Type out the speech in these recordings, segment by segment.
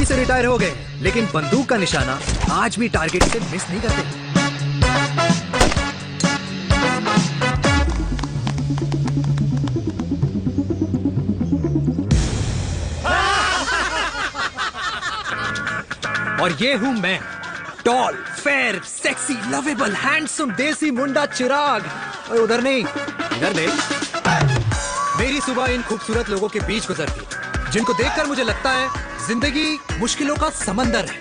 Army से retire हो गए, लेकिन बंदूक का निशाना आज भी टारगेट से मिस नहीं करते। और ये हूं मैं, tall, fair, sexy, lovable, handsome देसी मुंडा चिराग। और उधर नहीं, इधर देख। मेरी सुबह इन खूबसूरत लोगों के बीच गुजरती, जिनको देखकर मुझे लगता है जिंदगी मुश्किलों का समंदर है,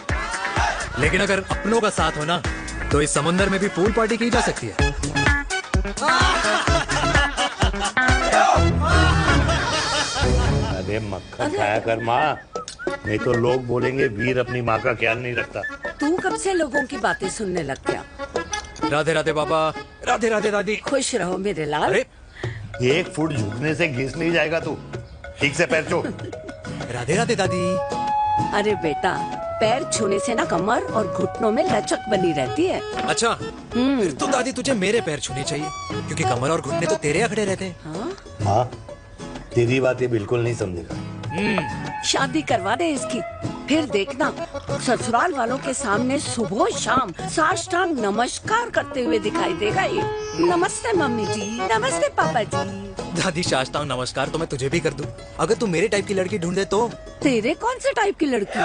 लेकिन अगर अपनों का साथ हो ना, तो इस समंदर में भी पूल पार्टी की जा सकती है। अरे मक्खन खाया कर माँ, नहीं तो लोग बोलेंगे वीर अपनी माँ का ख्याल नहीं रखता। तू कब से लोगों की बातें सुनने लग गया? राधे राधे बाबा, राधे राधे दादी। खुश रहो मेरे लाल। अरे 1 फुट झुकने से घिस नहीं जाएगा तू, ठीक से पैर छू। राधे राधे दादी। अरे बेटा, पैर छूने से ना कमर और घुटनों में लचक बनी रहती है। अच्छा, फिर तो दादी तुझे मेरे पैर छूने चाहिए, क्योंकि कमर और घुटने तो तेरे अखड़े रहते हैं। हाँ? माँ, तेरी बात ये बिल्कुल नहीं समझेगा। शादी करवा दे इसकी, फिर देखना ससुराल वालों के सामने सुबह शाम साष्टांग नमस्कार करते हुए दिखाई देगा ये। नमस्ते मम्मी जी, नमस्ते पापा जी। दादी साष्टांग नमस्कार तो मैं तुझे भी कर दूं, अगर तू मेरे टाइप की लड़की ढूंढे तो। तेरे कौन से टाइप की लड़की?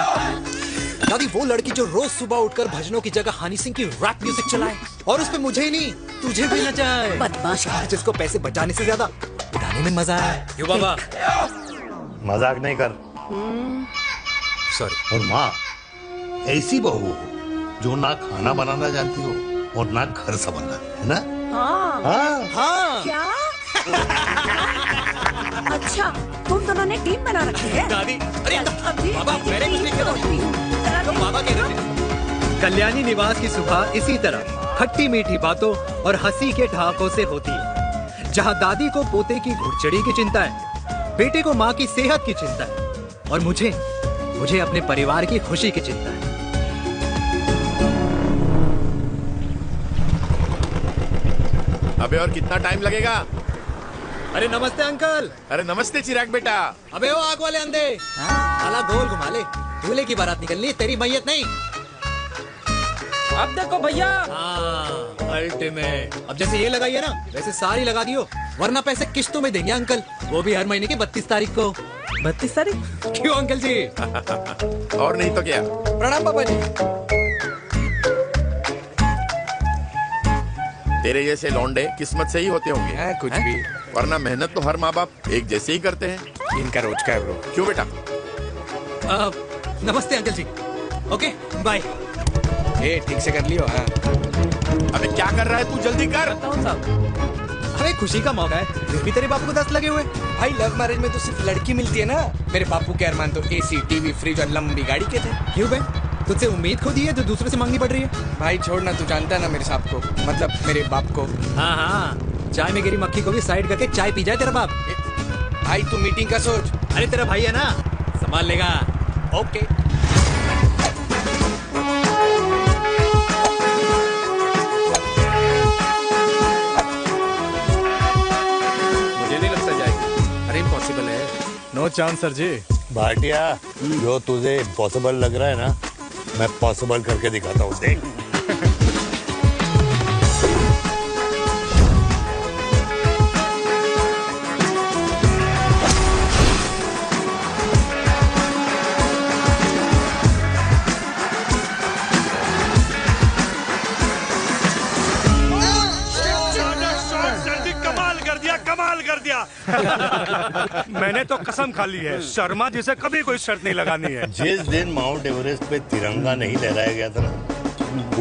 दादी वो लड़की जो रोज सुबह उठकर भजनों की जगह हनी सिंह की रैप म्यूजिक चलाए, और उसपे मुझे ही नहीं तुझे भी नचाए। बदमाश, जिसको पैसे बचाने से ज्यादा उड़ाने में मजा है। क्यों बाबा? मजाक नहीं कर। सॉरी। और माँ, ऐसी बहू हो जो ना खाना बनाना जानती हो और ना घर संभालना, है ना? हाँ। हाँ हाँ क्या? अच्छा, तुम दोनों ने टीम बना रखी है? दादी, अरे अभी बाबा, मैंने कुछ नहीं किया। तो बाबा कह रहे थे। कल्याणी निवास की सुबह इसी तरह खट्टी मीठी बातों और हंसी के ठहाकों से होती है, जहां दादी को पोते की घुड़चड़ी की चिंता है, बेटे को माँ की सेहत की चिंता है, और मुझे अपने परिवार की खुशी की चिंता है। अबे और कितना टाइम लगेगा? अरे नमस्ते अंकल। अरे नमस्ते चिराग बेटा। अबे वो आग वाले अंधे, साला गोल घुमा ले, दूल्हे की बारात निकलनी, तेरी मैयत नहीं। अब देखो भैया। अल्टीमेट। अब जैसे ये लगाई है ना, वैसे सारी लगा दियो, वरना पैसे किश्तों में देंगे अंकल, वो भी हर महीने की 32 तारीख को। 32 तारीख? क्यों अंकल जी? और नहीं तो क्या। प्रणाम पापा जी। तेरे जैसे लौंडे किस्मत से ही होते होंगे। कुछ भी, वरना मेहनत तो हर माँ बाप एक जैसे ही करते हैं। इनका रोज का है ब्रो। क्यों बेटा? नमस्ते अंकल जी। Okay bye. ठीक से कर लियो। हाँ। अबे क्या कर रहा है तू, जल्दी कर। अरे खुशी का मौका है, फिर भी तेरे बापू को 10 लगे हुए। भाई लव मैरिज में तो सिर्फ लड़की मिलती है ना। मेरे बापू के अरमान तो एसी, टीवी, फ्रिज और लंबी गाड़ी के थे। क्यों बे? तुझसे उम्मीद खो दी है जो दूसरे से मांगनी पड़ रही है? भाई छोड़ना, तू जानता है ना मेरे साहब को, मतलब मेरे बाप को। हाँ हाँ, चाय में गिरी मक्खी को भी साइड करके चाय पी जाए तेरा बाप। भाई तू मीटिंग का सोच। अरे तेरा भाई है ना, संभाल लेगा। ओके। मुझे नहीं लगता जाएगी। अरे इम्पॉसिबल है। नो चांस सर जी। भाटिया, जो तुझे इम्पॉसिबल लग रहा है ना, मैं पॉसिबल करके दिखाता हूँ, देख। कमाल कर दिया। मैंने तो कसम खा ली है, शर्मा जी से कभी कोई शर्त नहीं लगानी है। जिस दिन माउंट एवरेस्ट पे तिरंगा नहीं लहराया गया था ना,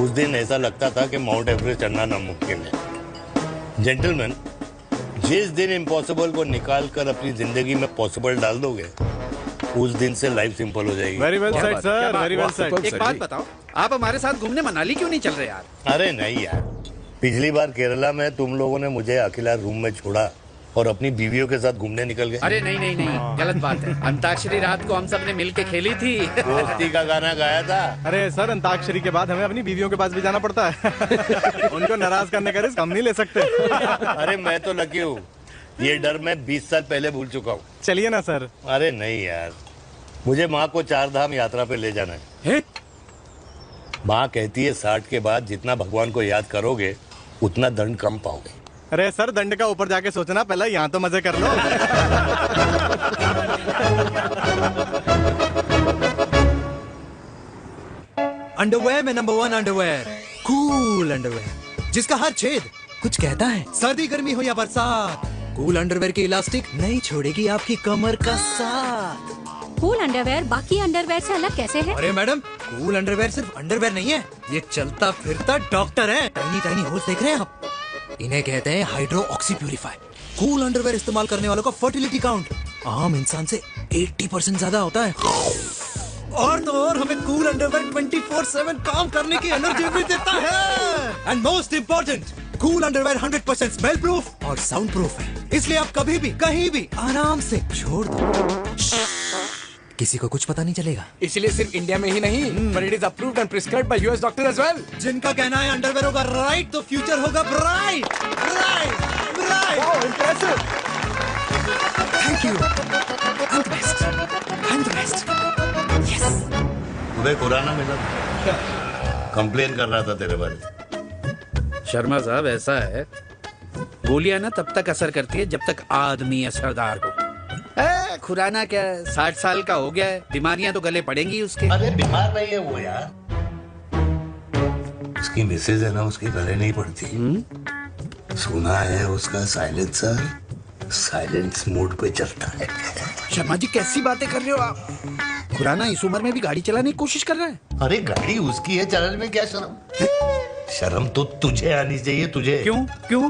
उस दिन ऐसा लगता था कि माउंट एवरेस्ट चढ़ना नामुमकिन है। जेंटलमैन, जिस दिन इम्पॉसिबल को निकाल कर अपनी जिंदगी में पॉसिबल डाल दोगे, उस दिन से लाइफ सिंपल हो जाएगी। Very well said sir, very well said. एक बात बताओ, आप हमारे साथ घूमने मनाली क्यों नहीं चल रहे यार? अरे नहीं यार, पिछली बार केरला में तुम लोगों ने मुझे अकेला रूम में छोड़ा और अपनी बीवियों के साथ घूमने निकल गए। अरे नहीं नहीं नहीं, गलत बात है। अंताक्षरी रात को हम सब ने मिल के खेली थी। दोस्ती का गाना गाया था। अरे सर, अंताक्षरी के बाद हमें अपनी बीवियों के पास भी जाना पड़ता है। उनको नाराज करने का रिस्क हम नहीं ले सकते। अरे मैं तो लकी हूँ, ये डर मैं 20 साल पहले भूल चुका हूँ। चलिए ना सर। अरे नहीं यार, मुझे माँ को 4 धाम यात्रा पे ले जाना है। माँ कहती है 60 के बाद जितना भगवान को याद करोगे उतना दंड कम पाओगे। अरे सर, दंड का ऊपर जाके सोचना, पहले यहाँ तो मजे कर लो। अंडरवेयर में नंबर 1 अंडरवेयर, कूल अंडरवेयर, जिसका हर छेद कुछ कहता है। सर्दी गर्मी हो या बरसात, कूल अंडरवेयर की इलास्टिक नहीं छोड़ेगी आपकी कमर का साथ। कूल अंडरवेयर बाकी अंडरवेयर से अलग कैसे है? अरे मैडम, कूल अंडरवेयर सिर्फ अंडरवेयर नहीं है, ये चलता फिरता डॉक्टर है। टाइनी टाइनी होल्स देख रहे हैं आप? इन्हें कहते हैं hydro oxy purify. Cool underwear इस्तेमाल करने वालों का फर्टिलिटी काउंट आम इंसान से 80% ज्यादा होता है। और तो और हमें कूल अंडरवेयर 24/7 काम करने की एनर्जी भी देता है। And most important, cool underwear 100% smell proof और साउंड प्रूफ है, इसलिए आप कभी भी कहीं भी आराम से छोड़ दो, किसी को कुछ पता नहीं चलेगा। इसीलिए सिर्फ इंडिया में ही नहीं, पर it is approved and prescribed by US doctor as well. जिनका कहना है अंडरवेयर होगा राइट तो फ्यूचर होगा bright. Bright bright. Oh impressive. Thank you. I'm the best. I'm the best. Yes. तुम्हें खुराना मिला, कंप्लेन कर रहा था तेरे बारे में। शर्मा साहब, ऐसा है, गोलियां ना तब तक असर करती है जब तक आदमी असरदार हो। खुराना क्या, 60 साल का हो गया है, बीमारियां तो गले पड़ेंगी उसके। अरे बीमार नहीं है वो यार, उसकी मिसेज है ना, उसके गले नहीं पड़ती। सुना है उसका साइलेंसर साइलेंस मोड पे चलता है। शर्मा जी, कैसी बातें कर रहे हो आप? खुराना इस उम्र में भी गाड़ी चलाने की कोशिश कर रहा है। अरे गाड़ी उसकी है, चलाने में क्या शर्म? शर्म तो तुझे आनी चाहिए, तुझे। क्यों क्यों?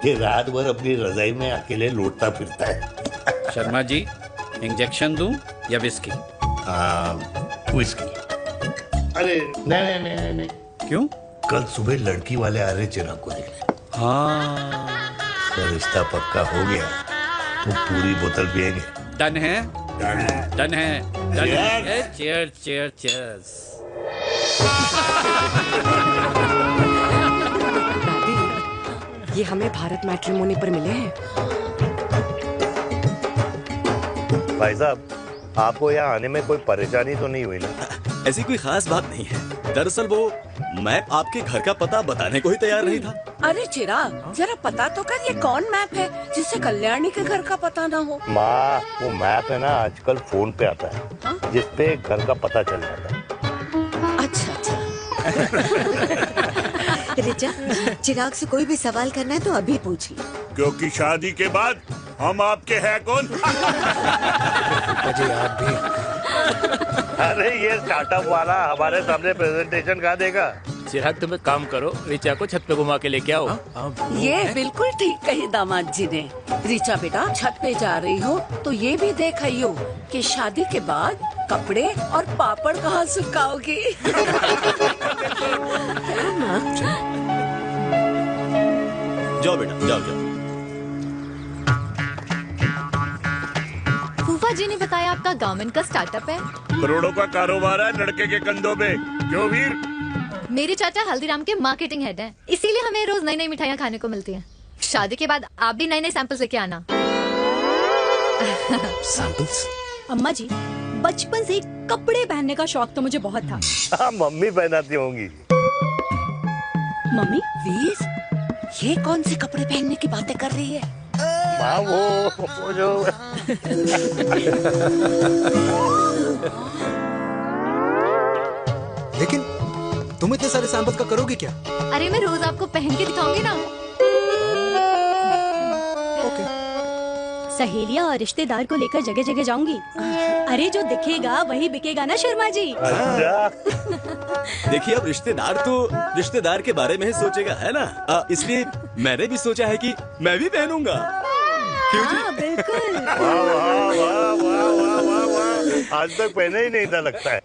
ये रात भर अपनी रजाई में अकेले लौटता फिरता है। शर्मा जी, इंजेक्शन दूं या विस्की? विस्की। अरे नहीं नहीं नहीं नहीं। क्यों? कल सुबह लड़की वाले आ रहे चिराग को देखने। हाँ, तो रिश्ता पक्का हो गया तो पूरी बोतल पिएंगे। डन है, डन है, डन है, डन है। Cheers cheers cheers. ये हमें भारत मैट्रिमोनी पर मिले हैं। भाई साहब, आपको यहाँ आने में कोई परेशानी तो नहीं हुई ना? ऐसी कोई खास बात नहीं है। दरअसल वो मैप आपके घर का पता बताने को ही तैयार नहीं था। अरे चिराग, जरा पता तो कर, ये कौन मैप है जिससे कल्याणी के घर का पता ना हो? माँ, वो मैप है ना आजकल फोन पे आता है, जिसपे घर का पता चल जाता है। अच्छा अच्छा। रिचा, चिराग से कोई भी सवाल करना है तो अभी पूछिए, क्योंकि शादी के बाद हम आपके हैं कौन? मुझे याद भी। अरे ये स्टार्टअप वाला हमारे सामने प्रेजेंटेशन कहाँ देगा? चिराग, तुम एक काम करो, रिचा को छत पे घुमा के लेके आओ। ये बिल्कुल ठीक कही दामाद जी ने। रिचा बेटा, छत पे जा रही हो तो ये भी देख आइयो कि शादी के बाद कपड़े और पापड़ कहाँ सुखाओगी। जाओ बेटा, जाओ जाओ। फूफा जी ने बताया आपका गारमेंट का स्टार्टअप है। करोड़ों का कारोबार है लड़के के कंधों पे। क्यों वीर? मेरे चाचा हल्दीराम के मार्केटिंग हेड हैं, इसीलिए हमें रोज नई नई मिठाइयाँ खाने को मिलती हैं। शादी के बाद आप भी नए नए सैंपल्स लेके आना। सैंपल्स? अम्मा जी, बचपन से ही कपड़े पहनने का शौक तो मुझे बहुत था। हाँ, मम्मी पहनाती होंगी। मम्मी? वीर, ये कौन से कपड़े पहनने की बातें कर रही है? माँ, वो जो लेकिन तुम इतने सारे सैंपल्स का करोगे क्या? अरे मैं रोज आपको पहन के दिखाऊंगी ना। सहेलियां और रिश्तेदार को लेकर जगह जगह जाऊंगी। अरे जो दिखेगा वही बिकेगा ना शर्मा जी। देखिए, अब रिश्तेदार तो रिश्तेदार के बारे में ही सोचेगा, है ना? इसलिए मैंने भी सोचा है कि मैं भी पहनूंगा। हाँ, बिल्कुल। वाह वाह वाह वाह वाह वाह वाह, आज तक पहने ही नहीं था लगता है।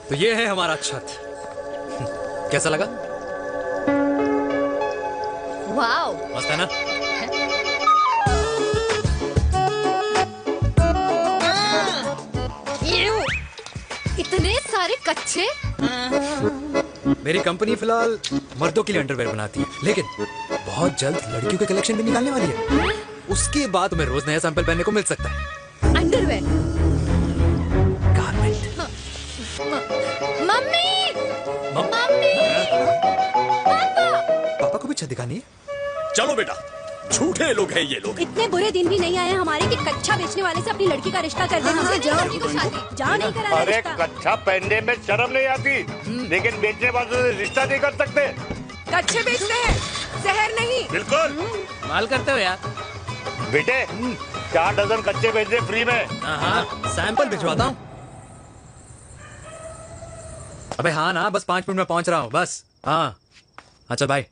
तो ये है हमारा छत, कैसा लगा? वाओ, मस्त है ना? इतने सारे कच्चे। मेरी कंपनी फिलहाल मर्दों के लिए अंडरवेयर बनाती है, लेकिन बहुत जल्द लड़कियों के कलेक्शन भी निकालने वाली है। उसके बाद तुम्हें रोज नया सैंपल पहनने को मिल सकता है। Underwear. Garment. Mummy mummy papa को भी छत दिखानी है। चलो बेटा, झूठे लोग हैं ये लोग। इतने बुरे दिन भी नहीं आए हमारे कि कच्चा बेचने वाले से अपनी लड़की का रिश्ता कर देना। जा नहीं करा अरे रिश्ता। कच्चा पहनने में शर्म नहीं आती, लेकिन बेचने वालों से रिश्ता नहीं कर सकते। कच्चे बेचते हैं, जहर नहीं। बिल्कुल। माल करते हो यार। बेटे 4 डजन कच्चे बेच दे फ्री में। हाँ, सैंपल भिजवाता हूँ। अबे हाँ ना, बस 5 मिनट में पहुंच रहा हूँ बस। हाँ अच्छा बाय।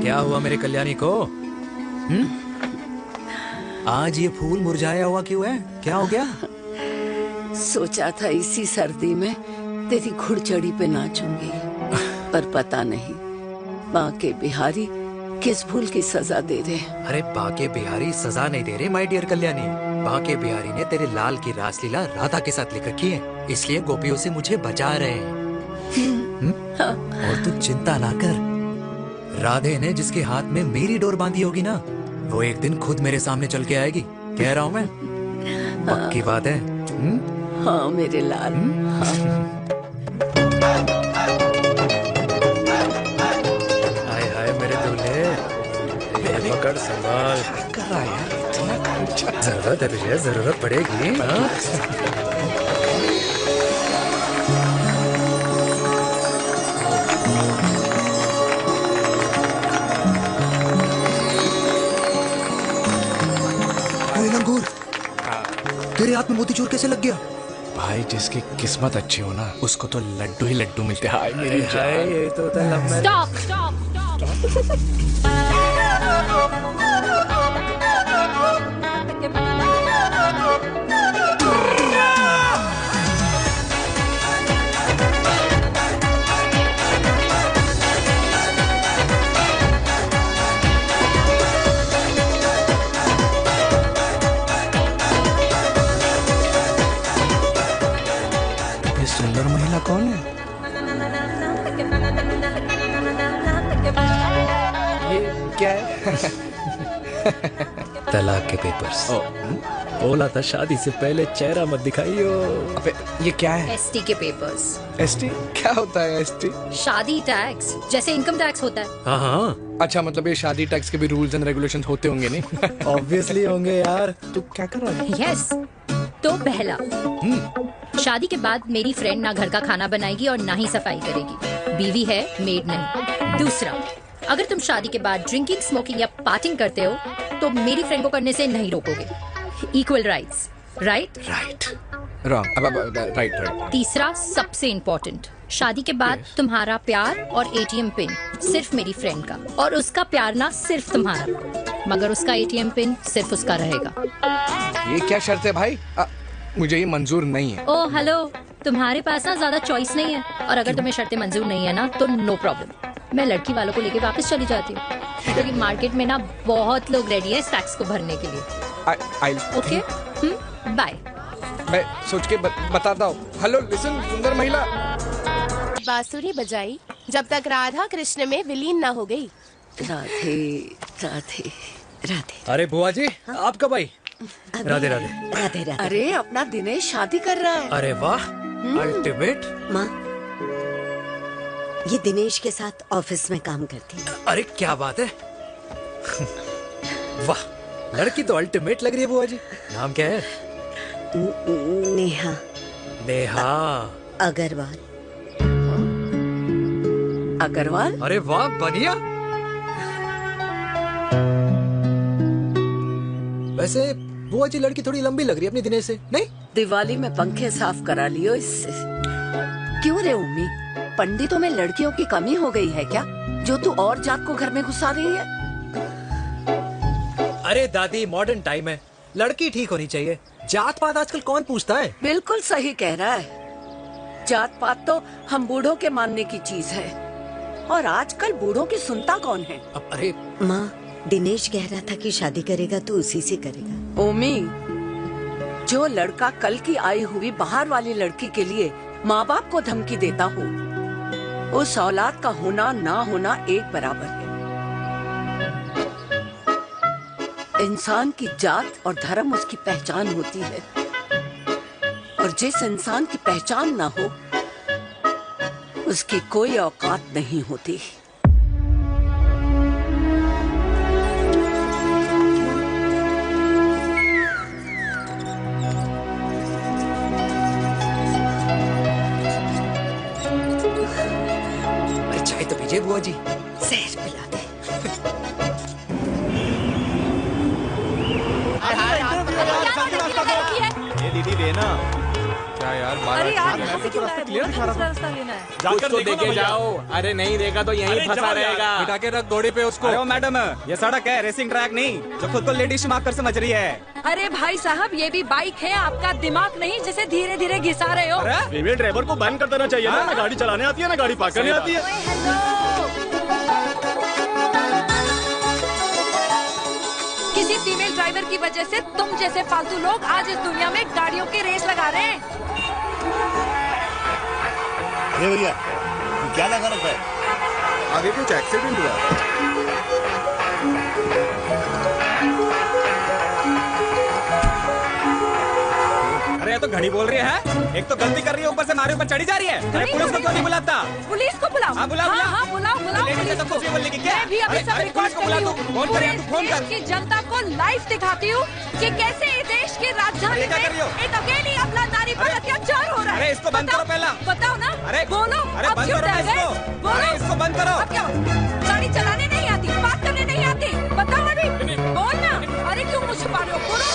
क्या हुआ मेरे कल्याणी को? आज ये फूल मुरझाया हुआ क्यों है? क्या हो गया? सोचा था इसी सर्दी में तेरी घुड़चड़ी पे नाचूंगी, पर पता नहीं बांके बिहारी किस भूल की सजा दे रहे हैं। अरे बांके बिहारी सजा नहीं दे रहे माय डियर कल्याणी। बांके बिहारी ने तेरे लाल की रासलीला राधा के साथ लिख रखी है, इसलिए गोपियों से मुझे बचा रहे हैं। और तू चिंता ना कर, राधे ने जिसके हाथ में मेरी डोर बांधी होगी ना, वो एक दिन खुद मेरे सामने चल के आएगी। कह रहा हूँ मैं, पक्की बात है। हाँ मेरे लाल। हाय हाय मेरे दूल्हे, पकड़ संभाल। कर रहा है यार, इतना खर्चा। जरूरत है तुझे, जरूरत पड़ेगी। लंगूर, तेरे हाथ में मोतीचूर कैसे लग गया? भाई जिसकी किस्मत अच्छी हो ना, उसको तो लड्डू ही लड्डू मिलते हैं। हाय मेरी जान। ये तो होता है लव मैरिज। स्टॉप स्टॉप ये सुंदर महिला कौन है? ये क्या है? तलाक के पेपर्स। बोला था शादी से पहले चेहरा मत दिखाइयो। अबे ये क्या है? एसटी के पेपर्स। एसटी क्या होता है? एसटी शादी टैक्स, जैसे इनकम टैक्स होता है। हाँ हाँ, अच्छा, मतलब ये शादी टैक्स के भी रूल्स एंड रेगुलेशंस होते होंगे नहीं? ऑब्वियसली होंगे यार। तू क्या कर रहा है? यस। तो पहला, शादी के बाद मेरी फ्रेंड ना घर का खाना बनाएगी और ना ही सफाई करेगी, बीवी है मेड नहीं। दूसरा, अगर तुम शादी के बाद ड्रिंकिंग, स्मोकिंग या पार्टिंग करते हो तो मेरी फ्रेंड को करने से नहीं रोकोगे। Equal rights, right? Right wrong. अब राइट राइट। तीसरा, सबसे इम्पोर्टेंट, शादी के बाद तुम्हारा प्यार और एटीएम पिन सिर्फ मेरी फ्रेंड का, और उसका प्यार ना सिर्फ तुम्हारा, मगर उसका एटीएम पिन सिर्फ उसका रहेगा। ये क्या शर्त है भाई? मुझे ये मंजूर नहीं है। ओ हेलो, तुम्हारे पास ना ज्यादा चॉइस नहीं है, और अगर तुम्हें शर्तें मंजूर नहीं है ना तो नो प्रॉब्लम, मैं लड़की वालों को लेके वापस चली जाती हूँ, क्योंकि मार्केट में ना बहुत लोग रेडी है इस टैक्स को भरने के लिए। Okay, bye. मैं सोच के बताता हूँ। हेलो लिसन, सुंदर महिला। बांसुरी बजाई जब तक राधा कृष्ण में विलीन न हो गई। राधे राधे राधे। अरे बुआ जी, आप कब आई? राधे राधे। राधे राधे। अरे अपना दिनेश शादी कर रहा है। अरे वाह, अल्टीमेट। माँ, ये दिनेश के साथ ऑफिस में काम करती है। अरे क्या बात है। वाह, लड़की तो अल्टीमेट लग रही है बुआ जी। नाम क्या है? नेहा। नेहा अग्रवाल। अग्रवाल? अरे वाह, बढ़िया। वैसे बुआ जी लड़की थोड़ी लंबी लग रही है अपनी दिनेश से, नहीं? दिवाली में पंखे साफ करा लियो इससे। क्यों रे उम्मी, पंडितों में लड़कियों की कमी हो गई है क्या, जो तू और जात को घर में घुसा रही है? अरे दादी, मॉडर्न टाइम है, लड़की ठीक होनी चाहिए। जात पात आजकल कौन पूछता है? बिल्कुल सही कह रहा है। जात पात तो हम बूढ़ों के मानने की चीज है, और आजकल बूढ़ों की सुनता कौन है? अरे माँ, दिनेश कह रहा था कि शादी करेगा तो उसी से करेगा। ओमी, जो लड़का कल की आई हुई बाहर वाली लड़की के लिए माँ बाप को धमकी देता हो, उस औलाद का होना ना होना एक बराबर है। इंसान की जात और धर्म उसकी पहचान होती है, और जिस इंसान की पहचान ना हो उसकी कोई औकात नहीं होती। चाय तो पीजिए बुआ जी। जहर पिला दे। ये दीदी देना। क्या यार अरे यार यहाँ पे क्यों आए? क्लियर दिखा रहा था। रास्ता लेना है। कुछ तो देके जाओ। अरे नहीं देगा तो यहीं फंसा रहेगा। बिठा के रख घोड़े पे उसको। अरे मैडम, ये सड़क है, रेसिंग ट्रैक नहीं जो खुद को लेडी शिमाक कर समझ रही है। अरे भाई साहब, ये भी बाइक है, आपका दिमाग नहीं जिसे धीरे धीरे घिसा रहे हो। फीमेल ड्राइवर को बैन कर देना चाहिए ना गाड़ी चलाने आती है ना गाड़ी पार्क करने आती है। किसी फीमेल ड्राइवर की वजह से तुम जैसे फालतू लोग आज इस दुनिया में गाड़ियों की रेस लगा रहे हैं। ये भैया क्या लगा रखा है? आगे कुछ एक्सीडेंट हुआ। अरे तो घड़ी बोल रही है, एक तो गलती कर रही है, ऊपर से हमारे ऊपर चढ़ी जा रही है। अरे पुलिस को क्यों नहीं बुलाता? पुलिस को बुलाओ। हाँ बुलाओ हाँ बुलाओ लेडीज तो कुछ भी बोलने की क्या? मैं भी अभी अरे, सब अरे, रिकॉर्ड पुलिस को कर बुला रही दो। हूँ। फोन पूरे कर, तू फोन देश कर। की जनता को लाइव दिखाती हूँ कि कैसे इस देश की राजधानी अरे, क्या में कर रही हो? एक अकेली अपना नारी पर अत्याचार हो रहा है। अरे, इसको बंद करो पहला। बताओ ना। अरे बोलो। अरे अब बंद क्यों करो डर ना गए? इसको। बोलो। अरे इसको बंद करो। अब क्या? गाड़ी चलाने नहीं आती, बात करने नहीं आती, बताओ अभी। बोल ना। अरे क्यों मुझ छुपा रहे हो? बोलो।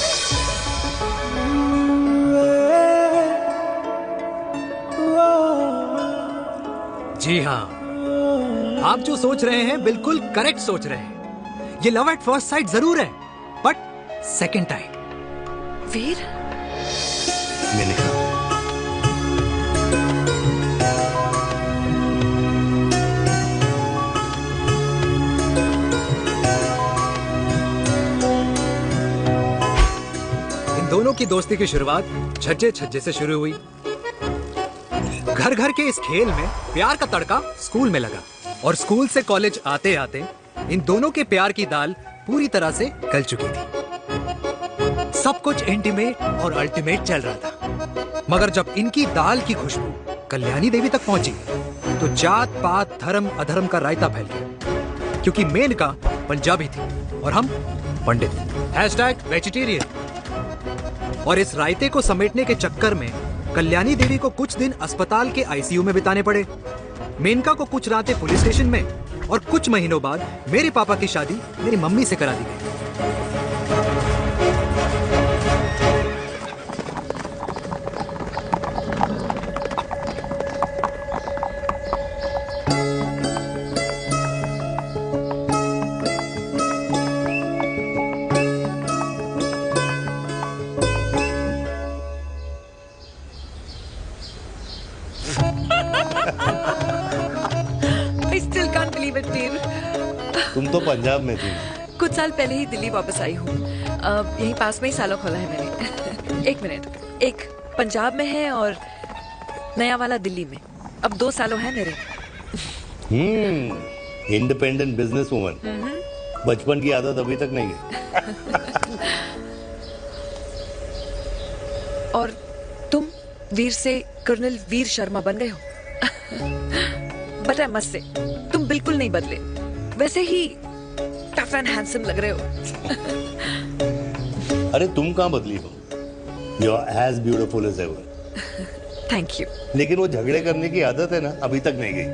जी हाँ, आप जो सोच रहे हैं बिल्कुल करेक्ट सोच रहे हैं। ये लव एट फर्स्ट साइट जरूर है, बट सेकंड टाइम। वीर, मैंने कहा इन दोनों की दोस्ती की शुरुआत छज्जे छज्जे से शुरू हुई। घर घर के इस खेल में प्यार का तड़का स्कूल में लगा, और स्कूल से कॉलेज आते आते इन दोनों के प्यार की दाल पूरी तरह से गल चुकी थी। सब कुछ इंटीमेट और अल्टीमेट चल रहा था, मगर जब इनकी दाल की खुशबू कल्याणी देवी तक पहुंची तो जात पात धर्म अधर्म का रायता फैल गया, क्योंकि मेनका पंजाबी थी और हम पंडित। #वेजिटेरियन। और इस रायते को समेटने के चक्कर में कल्याणी देवी को कुछ दिन अस्पताल के आईसीयू में बिताने पड़े। मेनका को कुछ रातें पुलिस स्टेशन में, और कुछ महीनों बाद मेरे पापा की शादी मेरी मम्मी से करा दी गई। I still can't believe it, वीर। तुम तो पंजाब में थी। कुछ साल पहले ही दिल्ली वापस आई हूँ। यहीं पास में ही सालों खोला है मैंने। एक मिनट, एक पंजाब में है और नया वाला दिल्ली में। अब 2 सालों है मेरे। Independent business woman. बचपन की आदत अभी तक नहीं है। और तुम वीर से कर्नल वीर शर्मा बन गए हो। बट आई मस्ट से, तुम बिल्कुल नहीं बदले, वैसे ही टफ एंड हैंडसम लग रहे हो। अरे तुम कहाँ बदली हो? You are as beautiful as ever. Thank you. लेकिन वो झगड़े करने की आदत है ना, अभी तक नहीं गई।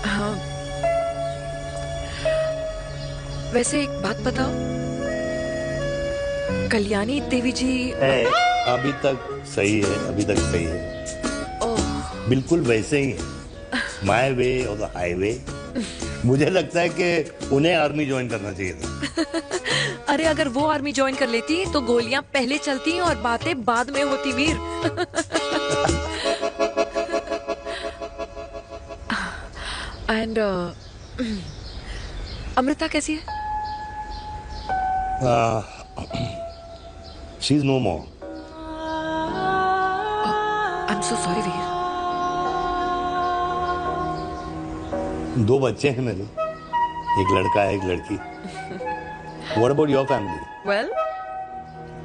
हाँ। वैसे एक बात बताओ, कल्याणी देवी जी अभी तक सही है, अभी तक सही है। बिल्कुल वैसे ही है, माय वे और द हाईवे। मुझे लगता है कि उन्हें आर्मी ज्वाइन करना चाहिए था। अरे अगर वो आर्मी ज्वाइन कर लेती तो गोलियां पहले चलती और बातें बाद में होती वीर। एंड अमृता कैसी है? She is no more. I am so sorry Veer. 2 बच्चे हैं मेरे, एक लड़का है एक लड़की। What about your family? Well,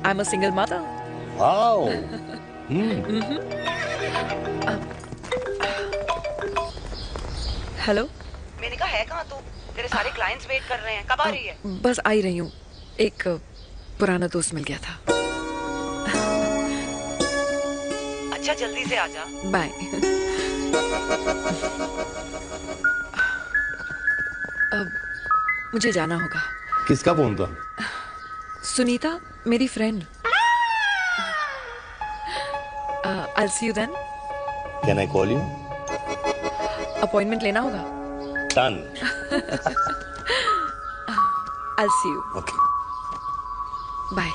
I'm a single mother. Wow. Hello. मैंने कहा है कहाँ तू? तेरे सारे क्लाइंट्स वेट कर रहे हैं, कब आ रही है? बस आ ही रही हूँ, एक पुराना दोस्त मिल गया था। अच्छा जल्दी से आ जा। बाय। अब मुझे जाना होगा। किसका फोन था? सुनीता, मेरी friend. I'll see you then. Can I call you? Appointment लेना होगा। Done. I'll see you. Okay. Bye.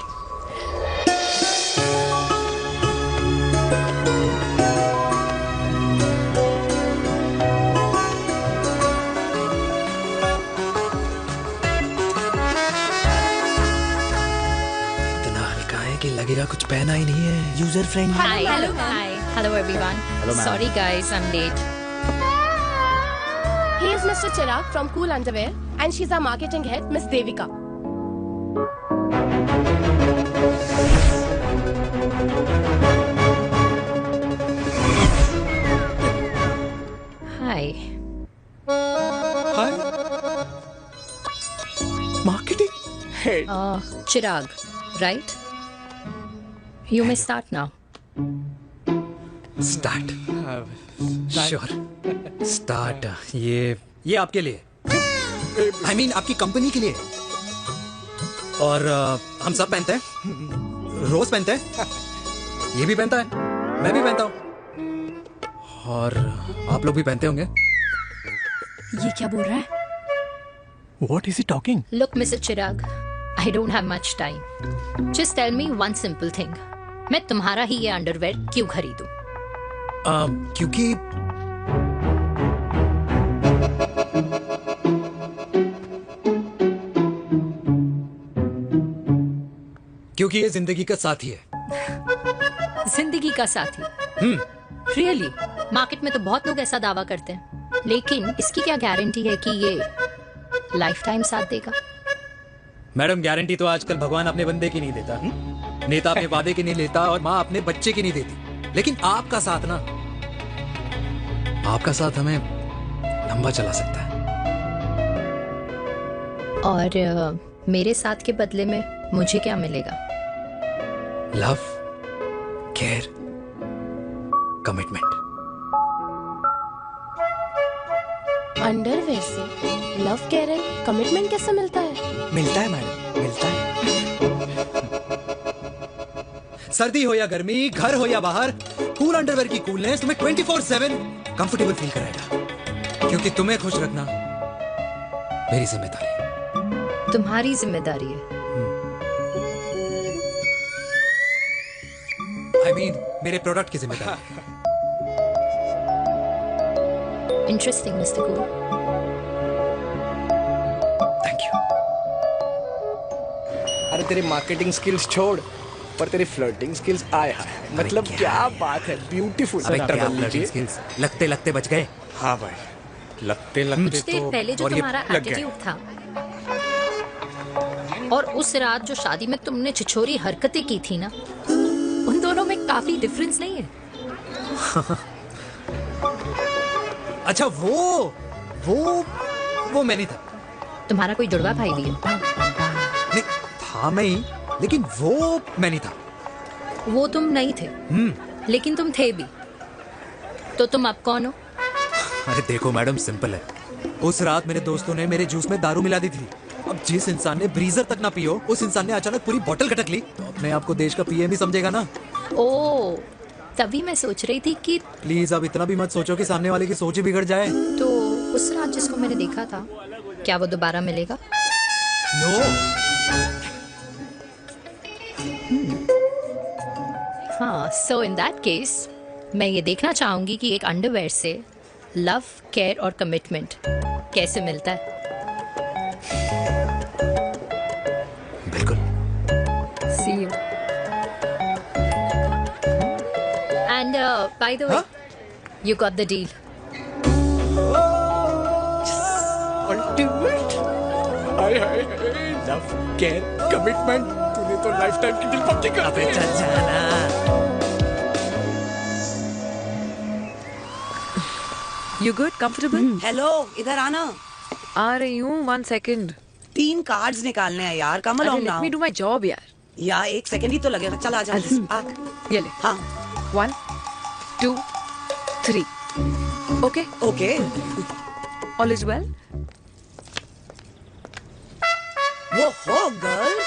इतना हल्का है कि लगेगा कुछ पहना ही नहीं है। User friendly. Hi. Hello everyone. Hello, ma'am. Sorry guys, I'm late. He is Mr. Chirag from Cool Underwear and she's our marketing head, Miss Devika. Hi. Hi. Marketing head. Chirag, right? You may start now. Start. Sure. Start. ये आपके लिए, I mean आपकी company के लिए। और हम सब पहनते हैं, रोज पहनते हैं, ये भी पहनता है, मैं भी पहनता हूँ, और आप लोग भी पहनते होंगे। ये क्या बोल रहा है? What is he talking? Look, Mr. Chirag, I don't have much time. Just tell me one simple thing. मैं तुम्हारा ही ये अंडरवेयर क्यों खरीदूं? क्योंकि ये जिंदगी का साथी है। जिंदगी का साथी? Really? मार्केट में तो बहुत लोग ऐसा दावा करते हैं, लेकिन इसकी क्या गारंटी है कि ये लाइफ टाइम साथ देगा? मैडम, गारंटी तो आजकल भगवान अपने बंदे की नहीं देता, नेता अपने वादे की नहीं लेता, और माँ अपने बच्चे की नहीं देती, लेकिन आपका साथ ना, आपका साथ हमें लंबा चला सकता है। और मेरे साथ के बदले में मुझे क्या मिलेगा? Love, care, commitment. अंडरवेयर से लव, केयर एंड कमिटमेंट कैसे मिलता है? मिलता है मैडम, मिलता है। सर्दी हो या गर्मी, घर हो या बाहर, कूल अंडरवेयर की कूलनेस तुम्हें 24/7 कंफर्टेबल फील कराएगा, क्योंकि तुम्हें खुश रखना मेरी जिम्मेदारी है। तुम्हारी जिम्मेदारी है? I mean, मेरे प्रोडक्ट की जिम्मेदारी है। Interesting mister cool. Thank you. अरे तेरी मार्केटिंग स्किल्स छोड़, पर तेरी फ्लर्टिंग स्किल्स आए हैं। मतलब क्या बात है, ब्यूटीफुल। स्किल्स लगते लगते बच गए। हाँ भाई, लगते लगते तो पहले जो तुम्हारा एटीट्यूड था, और उस रात जो शादी में तुमने छिछोरी हरकतें की थी ना, उन दोनों में काफी डिफरेंस नहीं है? अच्छा, वो मैं नहीं था। तुम्हारा कोई जुड़वा भाई भी है? नहीं था मैं ही, लेकिन वो मैं नहीं था। वो तुम नहीं थे, लेकिन तुम थे भी। तो तुम अब कौन हो? अरे देखो मैडम, सिंपल है। उस रात मेरे दोस्तों ने मेरे जूस में दारू मिला दी थी। अब जिस इंसान ने ब्रीजर तक ना पियो, उस इंसान ने अचानक पूरी बोतल खटक ली, तो अपने आप को देश का पीएम ही समझेगा ना। ओ, तभी मैं सोच रही थी कि प्लीज अब इतना भी मत सोचो कि सामने वाले की सोच ही बिगड़ जाए। तो उस रात जिसको मैंने देखा था, क्या वो दोबारा मिलेगा? नो। हाँ, सो इन दैट केस मैं ये देखना चाहूंगी कि एक अंडरवेयर से लव, केयर और कमिटमेंट कैसे मिलता है। बिल्कुल। See you. And by the way, you got the deal. Just hi hi love care commitment, तूने तो लाइफ टाइम की डील पक्की कर दी। You good, comfortable? हेलो, इधर आना। आ रही हूँ, 1 सेकंड। 3 कार्ड्स निकालने हैं यार, come along let now. Me do my job यार। यार 1 सेकंड ही तो लगेगा, चल आ जा। ये ले। हाँ 1 2 3। Okay okay, all is well. वो हो गर्ल,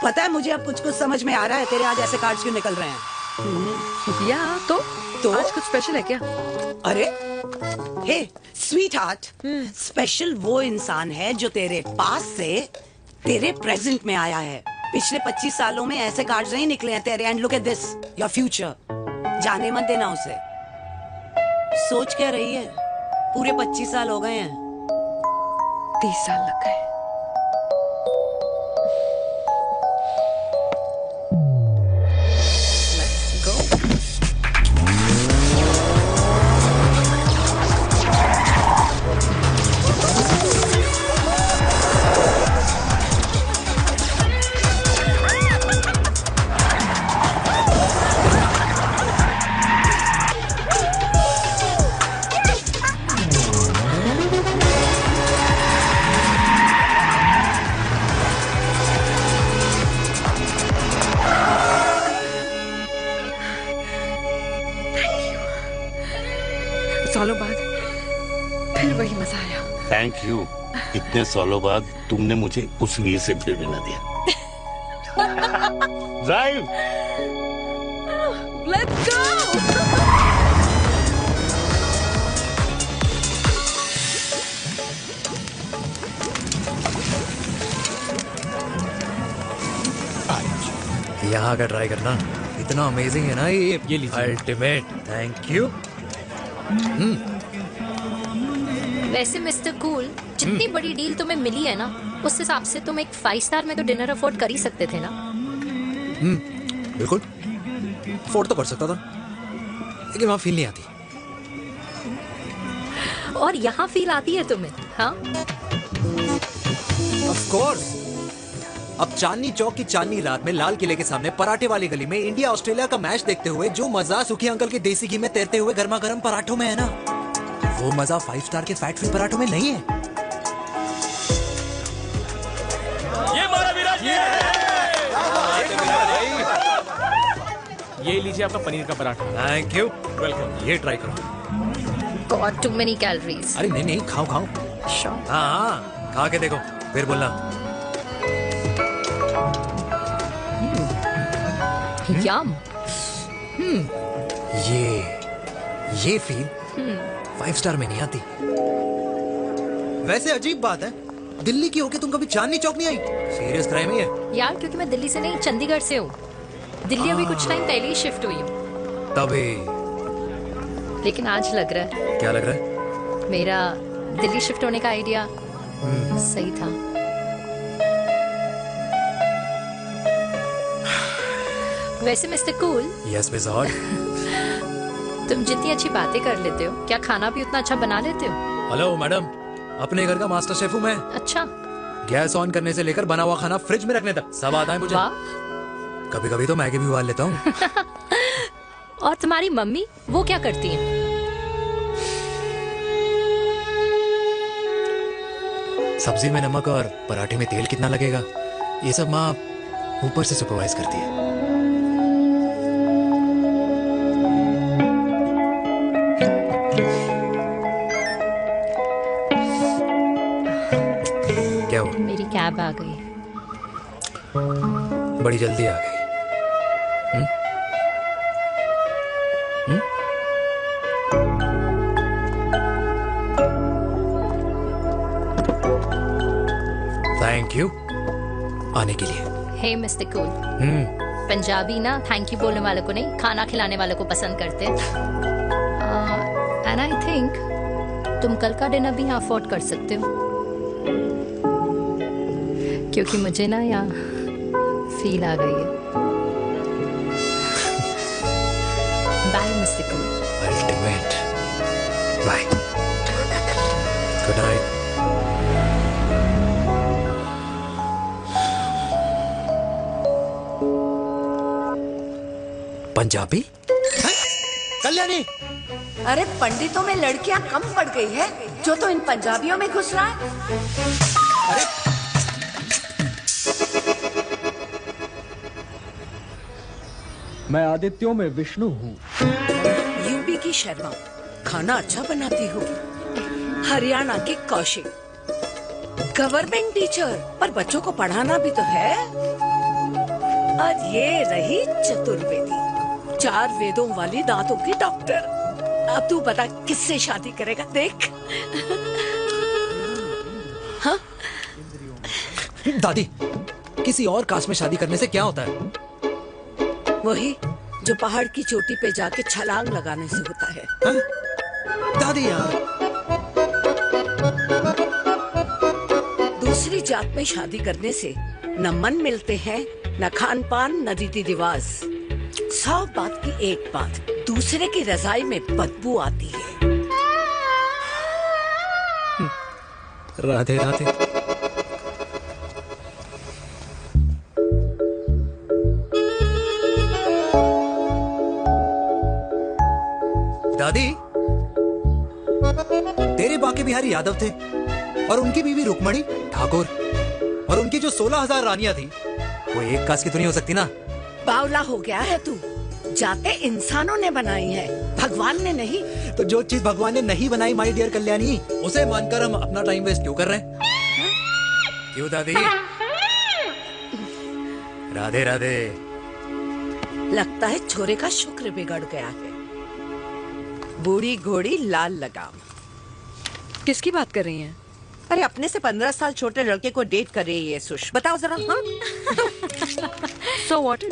पता है मुझे अब कुछ कुछ समझ में आ रहा है, तेरे आज ऐसे कार्ड्स क्यों निकल रहे हैं। या तो आज कुछ स्पेशल है क्या? अरे हे स्वीट हार्ट, स्पेशल वो इंसान है जो तेरे पास से तेरे प्रेजेंट में आया है। पिछले 25 सालों में ऐसे कार्ड्स नहीं निकले हैं तेरे। And look at this, your future. जाने मत देना उसे। सोच क्या रही है, पूरे 25 साल हो गए हैं। 30 साल लग गए। सालों बाद फिर वही मजा आया। थैंक यू, इतने सालों बाद तुमने मुझे उस वीर से फिर मिला दिया। ड्राइव। Let's go. यहाँ का ट्राई करना, इतना अमेजिंग है ना ये लीजिए। Ultimate, thank you. वैसे मिस्टर कूल, जितनी बड़ी डील तुम्हें मिली है ना, उस हिसाब से तुम एक 5 स्टार में तो डिनर अफोर्ड कर ही सकते थे ना। बिल्कुल अफोर्ड तो कर सकता था, लेकिन वहाँ फील नहीं आती। और यहाँ फील आती है तुम्हें? हाँ ऑफ कोर्स। अब चांदनी चौक की चांदनी रात में लाल किले के सामने पराठे वाली गली में इंडिया ऑस्ट्रेलिया का मैच देखते हुए जो मजा सुखी अंकल के देसी घी में तैरते हुए गर्मा गर्म पराठों में है ना, वो मजा 5 स्टार के फैट फ्री पराठों में नहीं है। ये हमारा विराट, ये लीजिए आपका पनीर का पराठा। Thank you, welcome. ये ट्राई करो। God too many calories. अरे नहीं नहीं, खाओ खाओ। हाँ, खा के देखो फिर बोलना। यम। ये फील 5 स्टार में नहीं आती। वैसे अजीब बात है, दिल्ली की होके तुम कभी चांदनी चौक नहीं आई? सीरियस क्राइम ही है यार, क्योंकि मैं दिल्ली से नहीं, चंडीगढ़ से हूँ। दिल्ली अभी कुछ टाइम पहले ही शिफ्ट हुई हूँ। तभी। लेकिन आज लग रहा है, क्या लग रहा है? मेरा दिल्ली शिफ्ट होने का आइडिया सही था। वैसे mister cool, yes miss hot, तुम जितनी अच्छी बातें कर लेते हो, क्या खाना भी उतना अच्छा बना लेते हो? हेलो मैडम, अपने घर का मास्टर शेफ हूँ मैं। अच्छा। गैस ऑन करने से लेकर बना हुआ खाना फ्रिज में रखने तक सब आता है मुझे। कभी कभी तो मैगी भी उबाल लेता हूँ। और तुम्हारी मम्मी, वो क्या करती हैं? सब्जी में नमक और पराठे में तेल कितना लगेगा, ये सब माँ ऊपर से सुपरवाइज करती है। क्या हुआ? मेरी कैब आ गई। बड़ी जल्दी आ गई। थैंक यू आने के लिए। हे मिस्टर कूल, पंजाबी ना थैंक यू बोलने वालों को नहीं, खाना खिलाने वालों को पसंद करते हैं। एंड आई थिंक तुम कल का डिनर भी यहाँ अफोर्ड कर सकते हो, क्योंकि मुझे ना यहाँ फील आ गई है। Bye mister cool. Ultimate, bye, good night. Punjabi? Kalyani, अरे पंडितों में लड़कियां कम पड़ गई है जो तो इन पंजाबियों में घुस रहा है। मैं आदित्यों में विष्णु हूँ। यूपी की शर्मा, खाना अच्छा बनाती होगी। हरियाणा के कौशिक, गवर्नमेंट टीचर, पर बच्चों को पढ़ाना भी तो है। और ये रही चतुर्वेदी, 4 वेदों वाली दांतों की डॉक्टर। अब तू बता किससे शादी करेगा? देख। हाँ? दादी, किसी और कास्ट में शादी करने से क्या होता है? वही जो पहाड़ की चोटी पे जाके छलांग लगाने से होता है। हा? दादी यार, दूसरी जात में शादी करने से न मन मिलते हैं, न खान पान, न रीति रिवाज। 100 बात की एक बात, दूसरे की रजाई में बदबू आती है। राधे राधे। दादी, तेरे बाके बिहारी यादव थे और उनकी बीवी रुक्मणी ठाकुर, और उनकी जो 16,000 रानियां थी वो एक कास्ट की तो नहीं हो सकती ना? बावला हो गया है तू। जाते इंसानों ने बनाई है, भगवान ने नहीं। तो जो चीज भगवान ने नहीं बनाई माय डियर कल्याणी, उसे मानकर हम अपना टाइम वेस्ट क्यों कर रहे हैं? क्यों दादी? राधे राधे। लगता है छोरे का शुक्र बिगड़ गया है। बूढ़ी घोड़ी लाल लगाम। किसकी बात कर रही हैं? अरे अपने से 15 साल छोटे लड़के को डेट कर रही है सुश। बताओ जरा। हाँ? So what?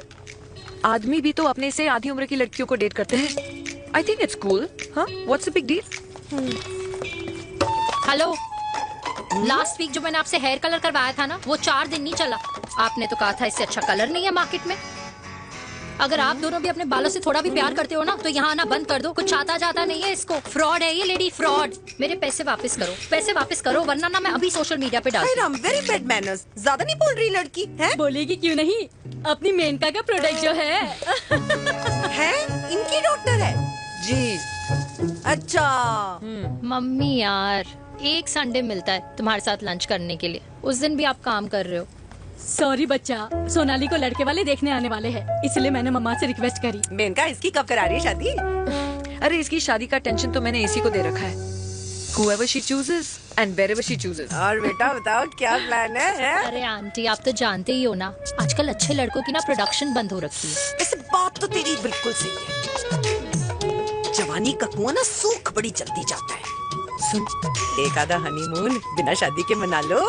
आदमी भी तो अपने से आधी उम्र की लड़कियों को डेट करते हैं। I think it's cool. हाँ? What's the big deal? Hello, last week जो मैंने आपसे हेयर कलर करवाया था ना, वो 4 दिन नहीं चला। आपने तो कहा था इससे अच्छा कलर नहीं है मार्केट में। अगर आप दोनों भी अपने बालों से थोड़ा भी प्यार करते हो ना, तो यहाँ आना बंद कर दो। कुछ आता जाता नहीं है इसको। फ्रॉड है ये लेडी, फ्रॉड। मेरे पैसे वापस करो, पैसे वापस करो, वरना ना मैं अभी सोशल मीडिया पे डाल दूँ। Very bad manners. ज्यादा नहीं बोल रही लड़की है? बोलेगी क्यों नहीं? अपनी मेनका का प्रोडक्ट जो है इनकी डॉक्टर है जी। अच्छा। मम्मी यार, एक संडे मिलता है तुम्हारे साथ लंच करने के लिए, उस दिन भी आप काम कर रहे हो। सॉरी बच्चा, सोनाली को लड़के वाले देखने आने वाले हैं, इसलिए मैंने मम्मा से रिक्वेस्ट करी। मेनका, इसकी कब करा रही है शादी? अरे इसकी शादी का टेंशन तो मैंने इसी को दे रखा है। Whoever she chooses and wherever she chooses. और बेटा बताओ क्या प्लान है? अरे आंटी, आप तो जानते ही हो ना, आजकल अच्छे लड़कों की ना प्रोडक्शन बंद हो रखी है। वैसे बात तो तेरी बिल्कुल सही है। जवानी का कुआं ना सूख बड़ी जल्दी जाता है। सुन, एक आधा हनीमून बिना शादी के मना लो।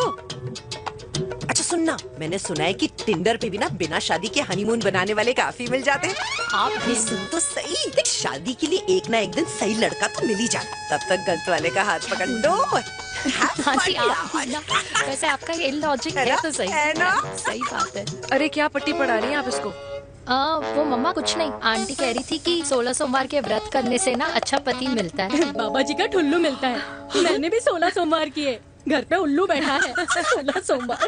अच्छा सुनना, मैंने सुना है कि टिंडर पे भी ना बिना शादी के हनीमून बनाने वाले काफी मिल जाते हैं। आप भी सुन तो सही। देख, शादी के लिए एक ना एक दिन सही लड़का तो मिल ही जाए, तब तक गलत वाले का हाथ पकड़ लो। आंटी आप भी ना, वैसे आपका ये लॉजिक है तो सही है ना? सही बात है। अरे क्या पट्टी पढ़ा रही हैं आप इसको? वो मम्मा कुछ नहीं, आंटी कह रही थी कि 16 सोमवार के व्रत करने से ना अच्छा पति मिलता है। बाबा जी का ठुल्लू मिलता है। मैंने भी 16 सोमवार किए, घर पे उल्लू बैठा है। 16 सोमवार।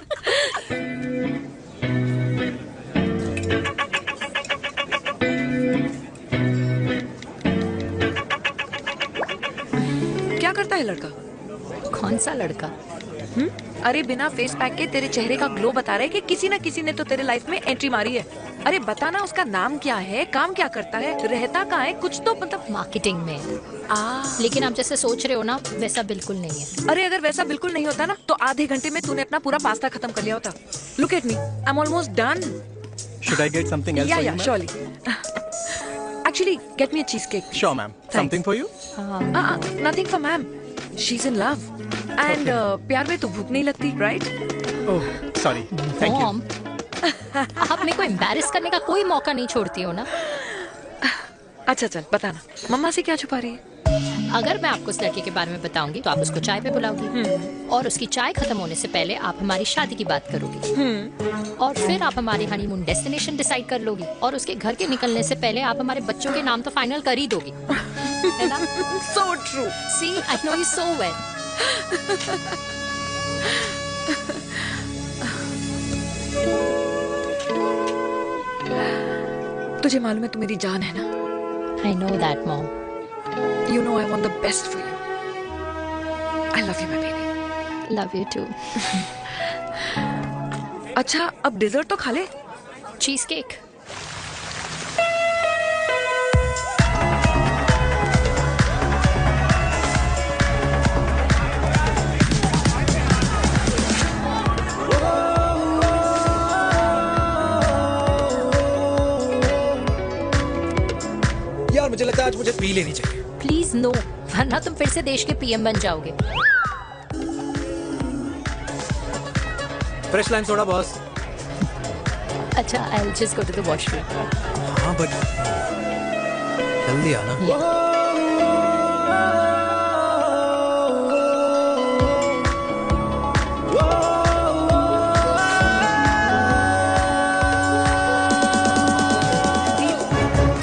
क्या करता है लड़का? कौन सा लड़का? अरे बिना फेस पैक के तेरे चेहरे का ग्लो बता रहा है कि किसी न किसी ने तो तेरे लाइफ में एंट्री मारी है। अरे बताना, उसका नाम क्या है, काम क्या करता है, रहता कहाँ है, कुछ तो मतलब। मार्केटिंग में। लेकिन आप जैसे सोच रहे हो ना, वैसा बिल्कुल नहीं है। अरे अगर वैसा बिल्कुल नहीं होता ना, तो आधे घंटे में तूने अपना पूरा पास्ता खत्म कर लिया होता। Look at me, I am almost done. Should I get something else for you, ma'am? surely. Actually, get me a cheesecake. Sure, ma'am. Something for you? Nothing for ma'am. She's in love. And प्यार में तो भूख नहीं लगती, right? Oh, sorry. Thank you. आप मेरे को embarrass करने का कोई मौका नहीं छोड़ती हो ना। अच्छा चल बताना, मम्मा से क्या छुपा रही है? अगर मैं आपको उस लड़के के बारे में बताऊंगी तो आप उसको चाय पे बुलाओगी, और उसकी चाय खत्म होने से पहले आप हमारी शादी की बात करोगी, और फिर आप हमारी हनीमून डेस्टिनेशन डिसाइड कर लोगी, और उसके घर के निकलने से पहले आप हमारे बच्चों के नाम तो फाइनल कर ही दोगी, है ना? So true. See, I know you so well. तो तुझे मालूम है तू मेरी जान है ना? I know that, Mom. You know I want the best for you. I love you, my baby. Love you too. अच्छा, अब डिजर्ट तो खा ले। Cheese cake. यार मुझे लगता है आज मुझे पी लेनी चाहिए। प्लीज नो, वरना तुम फिर से देश के पीएम बन जाओगे। Fresh lime soda boss. अच्छा, I'll just go to the washroom. हाँ बट जल्दी आना।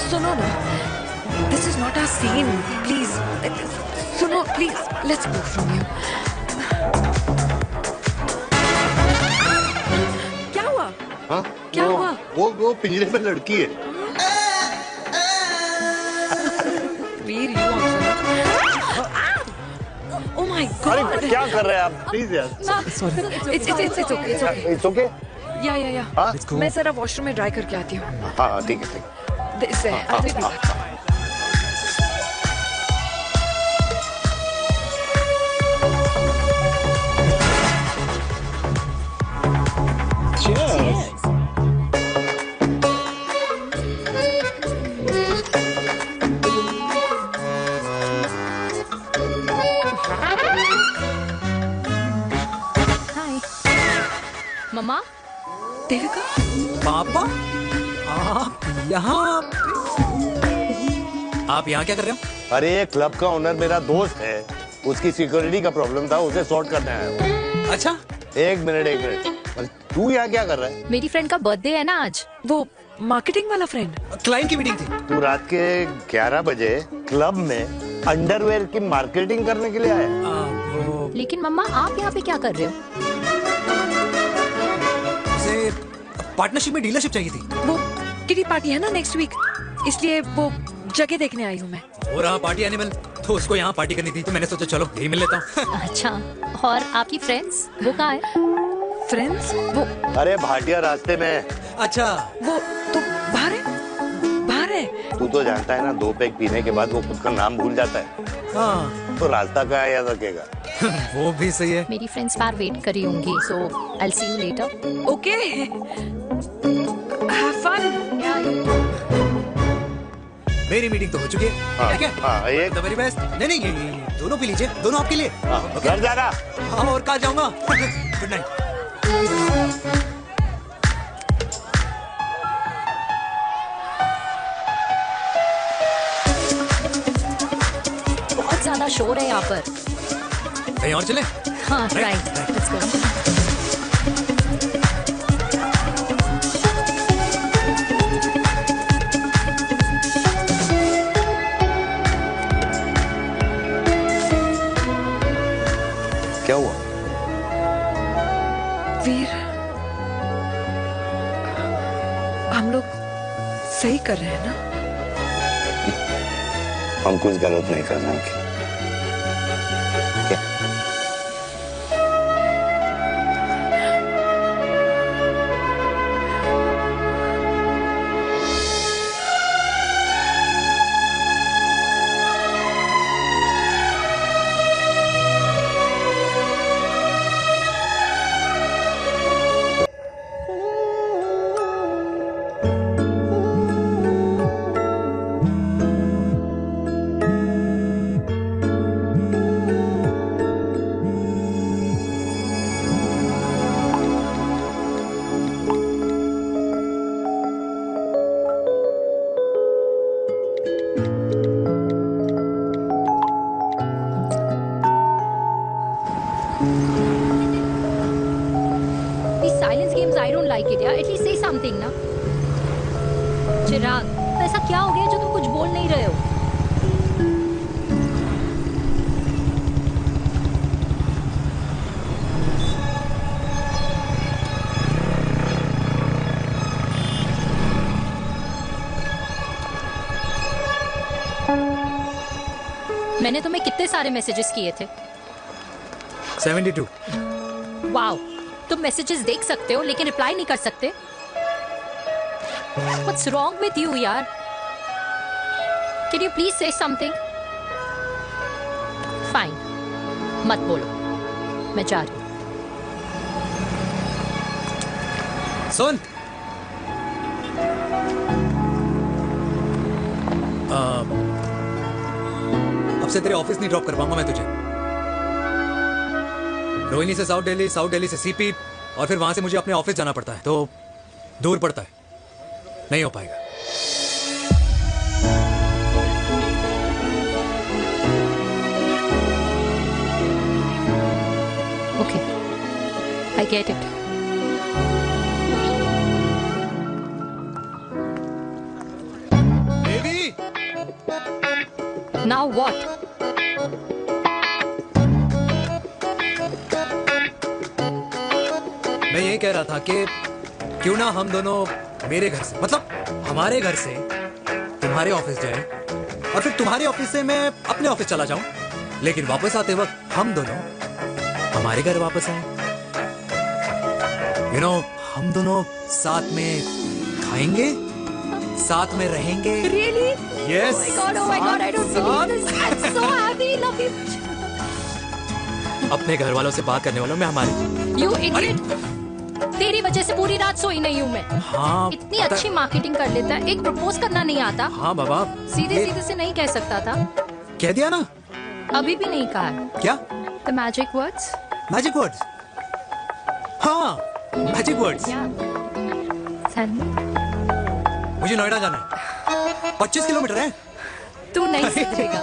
सुनो ना, this is not our scene. Please, सुनो please. Let's go from here. हाँ? क्या हुआ? वो पिंजरे में लड़की है। वीर, you also. Oh my God! अरे क्या कर रहे हैं आप? प्लीज यार। Sorry. It's okay. It's okay? Yeah. हाँ? मैं जरा वॉशरूम में ड्राई करके आती हूँ। हाँ ठीक है। This है। I'll be back. मम्मा, देविका, पापा, आप यहाँ क्या कर रहे हो? अरे ये क्लब का ओनर मेरा दोस्त है, उसकी सिक्योरिटी का प्रॉब्लम था, उसे सॉर्ट करने आया हूँ। अच्छा, एक मिनट। अरे तू यहाँ क्या कर रहा है? मेरी फ्रेंड का बर्थडे है ना आज। वो मार्केटिंग वाला फ्रेंड। क्लाइंट की मीटिंग थी। तू रात के 11 बजे क्लब में अंडरवेयर की मार्केटिंग करने के लिए आया? लेकिन मम्मा, आप यहाँ पे क्या कर रहे हो? पार्टनरशिप में डीलरशिप चाहिए थी। वो किटी पार्टी है ना नेक्स्ट वीक, इसलिए वो जगह देखने आई हूँ मैं। हो रहा पार्टी एनिमल, तो उसको यहाँ पार्टी करनी थी, तो मैंने सोचा चलो यही मिल लेता हूँ। अच्छा, और आपकी फ्रेंड्स वो कहाँ है? फ्रेंड्स वो अरे भाटिया रास्ते में। अच्छा, वो तो बाहर है। तू तो जानता है ना, 2 पैक पीने के बाद वो खुद का नाम भूल जाता है। हाँ। तो रास्ता कहाँ याद रखेगा? वो भी सही है। मेरी फ्रेंड्स बाहर वेट कर रही होंगी, so I'll see you later. Okay. Have fun. मेरी मीटिंग तो हो चुकी है। क्या? हाँ, एक द वेरी बेस्ट। नहीं, दोनों पी लीजिए, दोनों आपके लिए। घर जा रहा। हाँ, और कहाँ जाऊंगा? Good night. बहुत ज्यादा शोर है यहाँ पर। कहीं और चले? हाँ, राइट, लेट्स गो। क्या हुआ? वीर, हम लोग सही कर रहे हैं ना? हम कुछ गलत नहीं कर रहे हैं। These silence games, I don't like it, यार। At least say something ना। चिराग, तो ऐसा क्या हो गया जो तुम कुछ बोल नहीं रहे हो? मैंने तुम्हें कितने सारे मैसेजेस किए थे? 72। वाओ, तुम मैसेजेस देख सकते हो लेकिन रिप्लाई नहीं कर सकते? What's wrong with you यार? Can you please say something? Fine, मत बोलो, मैं जा रही हूँ। सुन, अब से तेरे ऑफिस नहीं ड्रॉप कर पाऊंगा मैं तुझे। रोहिणी से साउथ दिल्ली से सीपी, और फिर वहां से मुझे अपने ऑफिस जाना पड़ता है, तो दूर पड़ता है, नहीं हो पाएगा। Okay, I get it. Baby! Now what? मैं यही कह रहा था कि क्यों ना हम दोनों मेरे घर से, मतलब हमारे घर से तुम्हारे ऑफिस जाए, और फिर तुम्हारे ऑफिस से मैं अपने ऑफिस चला जाऊं, लेकिन वापस आते वक्त हम दोनों हमारे घर वापस आए। यू नो, हम दोनों साथ में खाएंगे, साथ में रहेंगे। Really? Yes. Oh my God, I don't believe this. I'm so happy, love you. अपने घर वालों से बात करने वालों में हमारे। You idiot. तेरी वजह से पूरी रात सोई नहीं हूँ मैं। हाँ, इतनी अच्छी मार्केटिंग कर लेता है, एक प्रपोज करना नहीं आता? हाँ बाबा, सीधे से नहीं कह सकता था? कह दिया ना। अभी भी नहीं कहा है। क्या? The magic words? Magic words? हाँ, मैजिक वर्ड्स। मुझे नोएडा जाना है, 25 किलोमीटर है। तू नहीं सीखेगा।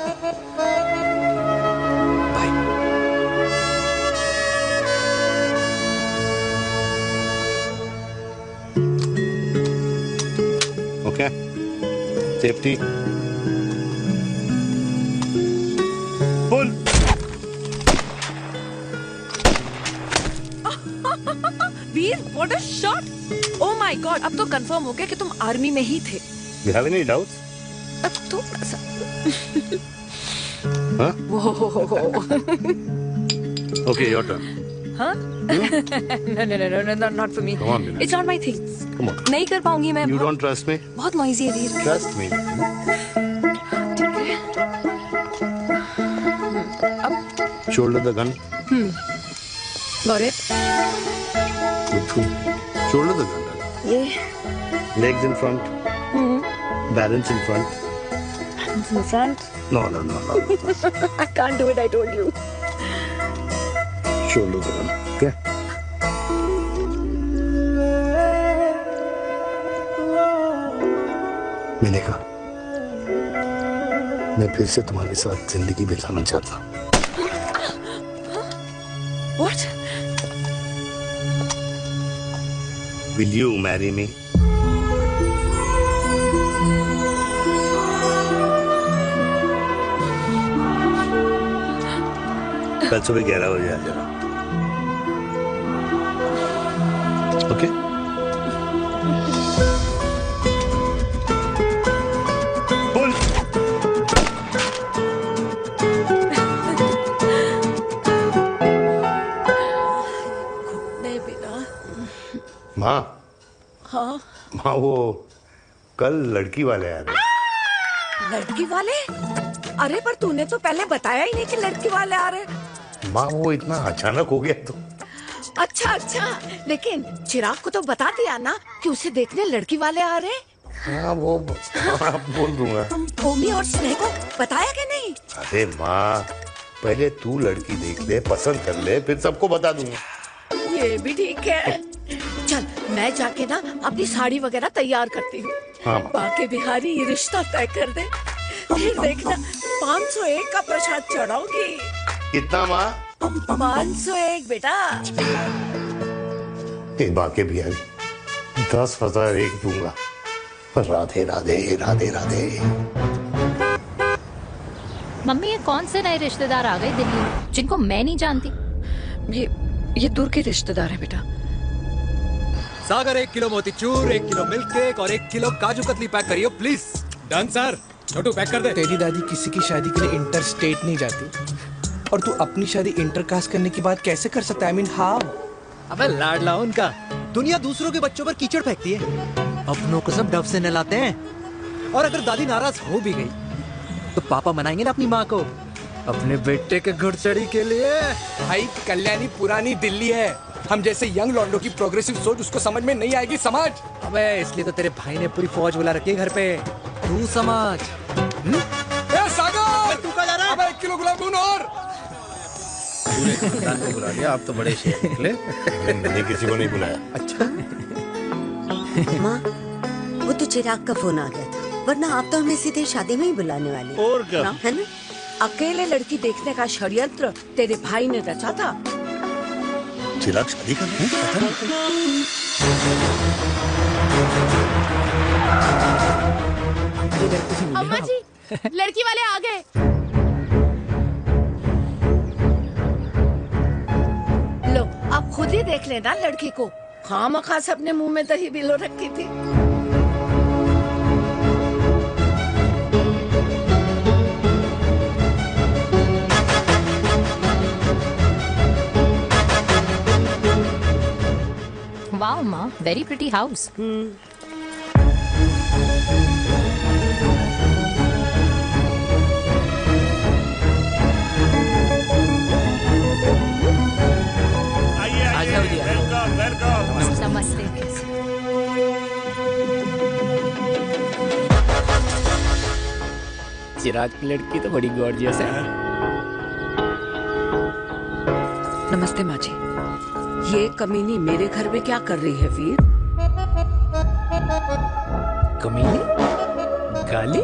Okay. Safety. Pull. Veer, what a shot! Oh my God, अब तो कंफर्म हो गया कि तुम आर्मी में ही थे। You have any doubts? अब थोड़ा सा। Huh? Whoa. Okay, your turn. Huh? No, not for me. Come on, Mila. It's not my thing. Come on. नहीं कर पाऊंगी मैं। You don't trust me? बहुत नॉइजी है वीर। Trust me. Shoulder the gun. Got it. Good. Shoulder the gun. ये Legs in front. Balance in front. in the front. No. I can't do it, I told you. Shoulder the gun. Okay. मैंने कहा, मैं फिर से तुम्हारे साथ जिंदगी बिताना चाहता हूँ। What? Will you marry me? कल सुबह 11 बजे आ जाना। ओके? माँ, हाँ, माँ वो कल लड़की वाले आ रहे। लड़की वाले? अरे पर तूने तो पहले बताया ही नहीं कि लड़की वाले आ रहे। माँ वो इतना अचानक हो गया तो। अच्छा, लेकिन चिराग को तो बता दिया ना कि उसे देखने लड़की वाले आ रहे। हाँ वो बोल दूंगा। ओमी और स्नेह को बताया कि नहीं? अरे माँ, पहले तू लड़की देख ले, पसंद कर ले, फिर सबको बता दूंगा। ये भी ठीक है। चल मैं जाके ना अपनी साड़ी वगैरह तैयार करती हूँ। हाँ। बाकी बिहारी ये रिश्ता तय कर दे, फिर देखना 501 का प्रसाद चढ़ाऊंगी। कितना माँ? 501 बेटा। बाकी बिहारी 10,001 दूंगा। राधे राधे राधे राधे। मम्मी ये कौन से नए रिश्तेदार आ गए दिल्ली जिनको मैं नहीं जानती? ये दूर के रिश्तेदार हैं बेटा। सागर 1 किलो मोतीचूर, 1 किलो मिल्क केक और 1 किलो काजू कतली पैक करियो please. Done sir. Chhotu pack कर दे। तेरी दादी किसी की शादी के लिए इंटर स्टेट नहीं जाती, और तू अपनी शादी इंटरकास्ट करने की बात कैसे कर सकता है? I mean how? अबे लाडला उनका, दुनिया दूसरों के बच्चों पर कीचड़ फेंकती है, अपनों को सब डब से नहलाते हैं। और अगर दादी नाराज हो भी गई तो पापा मनाएंगे ना अपनी माँ को अपने बेटे के घुड़चढ़ी के लिए। भाई कल्याणी पुरानी दिल्ली है, हम जैसे यंग लॉन्डो की प्रोग्रेसिव सोच उसको समझ में नहीं आएगी, समझ? अबे इसलिए तो तेरे भाई ने पूरी फौज बुला रखी है घर पे, तू समझ। ए सागर, तू कहाँ जा रहा है? अबे 1 किलो गुलाब जामुन और। पूरे खानदान को बुला लिया, आप तो बड़े शेर निकले। मैंने किसी को नहीं बुलाया। अच्छा माँ, वो तो चिराग का फोन आ गया था, वरना आप तो हमें सीधे शादी में ही बुलाने वाले। और क्या है ना? अकेले लड़की देखने का षड्यंत्र तेरे भाई ने रचा था। चिराग शादी कर अम्मा जी, लड़की वाले आ गए। लो आप खुद ही देख लेना लड़की को, खामखा से अपने मुंह में दही बिलो रखी थी। वाह माँ, very pretty house. Welcome welcome. नमस्ते। चिराग की लड़की तो बड़ी गॉर्जियस है। नमस्ते माँ जी। ये कमीनी मेरे घर में क्या कर रही है वीर? कमीनी? गाली?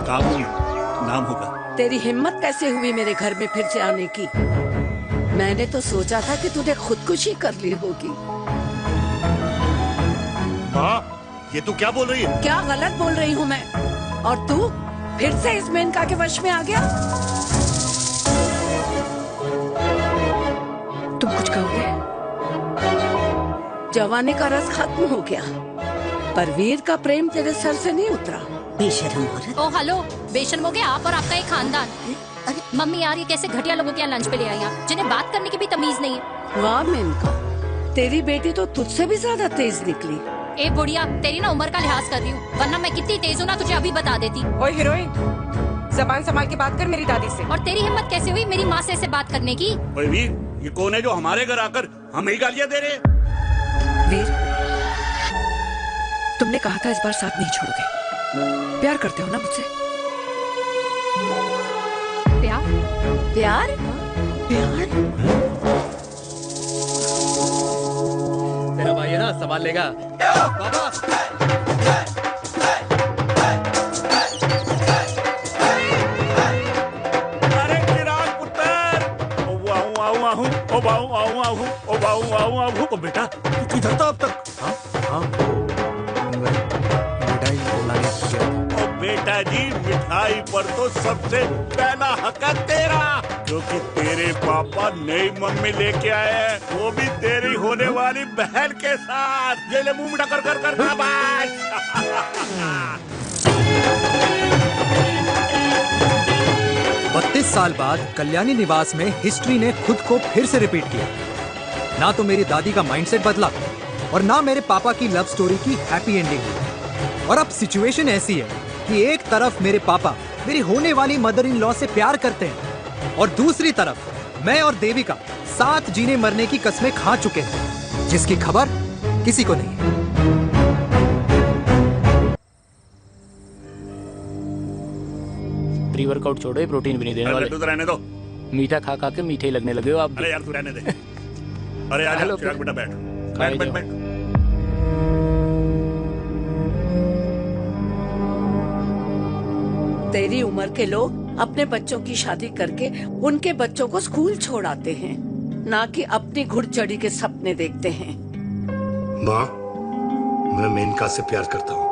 काबुल नाम होगा। तेरी हिम्मत कैसे हुई मेरे घर में फिर से आने की? मैंने तो सोचा था कि तूने खुदकुशी कर ली होगी। माँ, ये तू क्या बोल रही है? क्या गलत बोल रही हूँ मैं? और तू फिर से इस मेनका के वश में आ गया? तुम कुछ कहोगे? जवानी का रस खत्म हो गया, पर वीर का प्रेम तेरे सर से नहीं उतरा। बेशर्म औरत। ओ हेलो, बेशर्म हो गए आप और आपका एक खानदान। मम्मी यार, ये कैसे घटिया लोगों के यहाँ लंच पे ले आई आप, जिन्हें बात करने की भी तमीज नहीं है। वाह मेनका, तेरी बेटी तो तुझसे भी ज्यादा तेज निकली। ए बुढ़िया, तेरी ना उम्र का लिहाज कर रही हूँ, वरना मैं कितनी तेज हूँ ना तुझे अभी बता देती। ओए हीरोइन, ज़बान संभाल के बात कर मेरी दादी से। और तेरी हिम्मत कैसे हुई मेरी माँ से ऐसे बात करने की? ओए वीर, ये कौन है जो हमारे घर आकर हमें ही गालियाँ दे रहे? वीर, तुमने कहा था इस बार साथ नहीं छोड़ोगे। प्यार करते हो ना मुझसे? प्यार? प्यार? प्यार? तेरा भाई है ना, संभाल लेगा। बाबा अरे चिराग पुत्र, ओ वाहू आऊ आहू, ओ बाऊ आऊ आहू, ओ बाऊ आऊ आहू। ओ बेटा, तू इधर था अब तक? हाँ मिठाई लाने गया। ओ बेटा जी, मिठाई पर तो सबसे पहला हक है तेरा, क्योंकि तेरे पापा नई मम्मी लेके आए हैं, वो भी तेरी होने वाली बहन के साथ। ये ले मुंह मीठा कर कर कर शाबाश। 32 साल बाद कल्याणी निवास में हिस्ट्री ने खुद को फिर से रिपीट किया। ना तो मेरी दादी का माइंडसेट बदला और ना मेरे पापा की लव स्टोरी की हैप्पी एंडिंग हुई। और अब सिचुएशन ऐसी है कि एक तरफ मेरे पापा मेरी होने वाली मदर इन लॉ से प्यार करते हैं और दूसरी तरफ मैं और देविका साथ जीने मरने की कस्में खा चुके हैं, जिसकी खबर किसी को नहीं है। प्री वर्कआउट छोड़ो, ये प्रोटीन भी नहीं देने वाले। तू रहने दो, मीठा खा खा के मीठे ही लगने लगे हो आप। अरे यार तू रहने दे। अरे आजा चिराग बेटा, बैठ बैठ बैठ बैठ। तेरी उम्र के लोग अपने बच्चों की शादी करके उनके बच्चों को स्कूल छोड़ाते हैं, ना कि अपनी घुड़चढ़ी के सपने देखते हैं। माँ, मैं मेनका से प्यार करता हूँ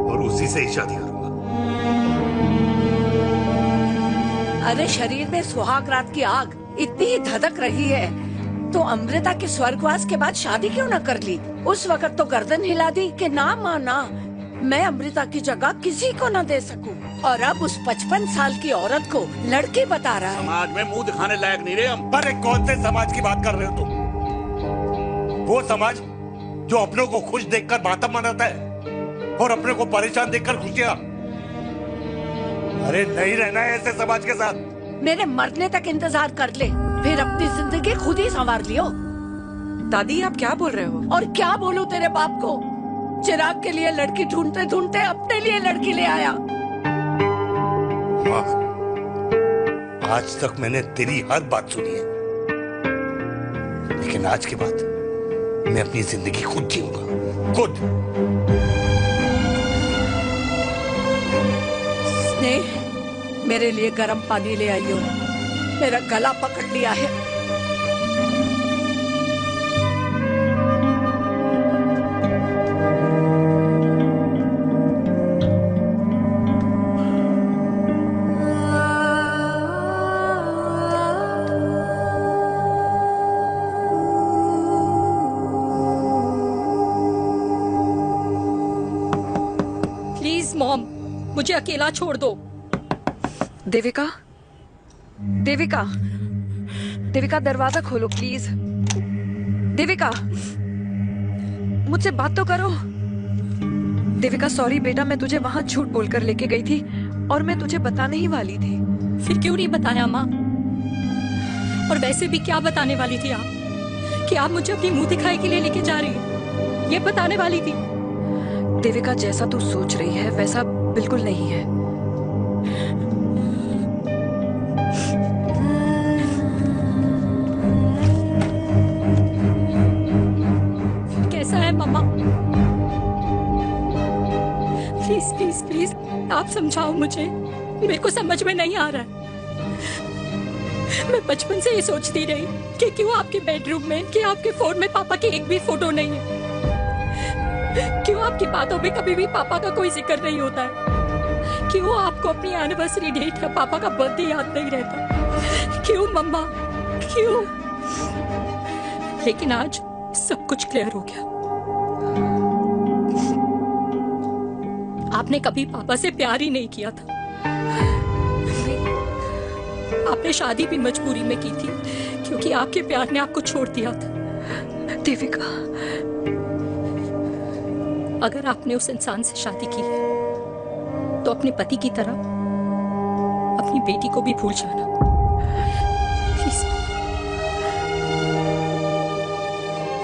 और उसी से ही शादी करूंगा। अरे शरीर में सुहाग रात की आग इतनी ही धधक रही है तो अमृता के स्वर्गवास के बाद शादी क्यों न कर ली? उस वक्त तो गर्दन हिला दी कि ना माना, मैं अमृता की जगह किसी को न दे सकूं। और अब उस 55 साल की औरत को लड़की बता रहा है। समाज में मुंह दिखाने लायक नहीं रहे हम। अरे कौन से समाज की बात कर रहे हो तुम? वो समाज जो अपनों को खुश देखकर मातम मनाता है और अपने को परेशान देखकर खुशियां। अरे नहीं रहना है ऐसे समाज के साथ। मेरे मरने तक इंतजार कर ले, फिर अपनी जिंदगी खुद ही संवार लियो। दादी आप क्या बोल रहे हो? और क्या बोलूं तेरे बाप को? चिराग के लिए लड़की ढूंढते ढूंढते अपने लिए लड़की ले आया। माँ, आज तक मैंने तेरी हर बात सुनी है, लेकिन आज के बाद मैं अपनी जिंदगी खुद जीऊंगा, खुद। स्नेह, मेरे लिए गर्म पानी ले आई हो। मेरा गला पकड़ लिया है। प्लीज मॉम, मुझे अकेला छोड़ दो। देविका, देविका, देविका दरवाजा खोलो प्लीज। देविका, मुझसे बात तो करो। देविका सॉरी बेटा, मैं तुझे वहां झूठ बोलकर लेके गई थी और मैं तुझे बताने ही वाली थी। फिर क्यों नहीं बताया माँ? और वैसे भी क्या बताने वाली थी आप? कि आप मुझे अपनी मुंह दिखाई के लिए लेके जा रही हो, ये बताने वाली थी? देविका जैसा तू सोच रही है वैसा बिल्कुल नहीं है। कैसा है मम्मा? प्लीज प्लीज प्लीज आप समझाओ मुझे, मेरे को समझ में नहीं आ रहा है। मैं बचपन से ये सोचती रही कि क्यों आपके बेडरूम में, कि आपके फोन में पापा की एक भी फोटो नहीं है, क्यों आपकी बातों में कभी भी पापा का कोई जिक्र नहीं होता है, क्यों आपको अपनी एनिवर्सरी डेट या पापा का बर्थडे याद नहीं रहता, क्यों मम्मा, क्यों? लेकिन आज सब कुछ क्लियर हो गया। आपने कभी पापा से प्यार ही नहीं किया था। आपने शादी भी मजबूरी में की थी क्योंकि आपके प्यार ने आपको छोड़ दिया था। देविका, अगर आपने उस इंसान से शादी की है तो अपने पति की तरह अपनी बेटी को भी भूल जाना please.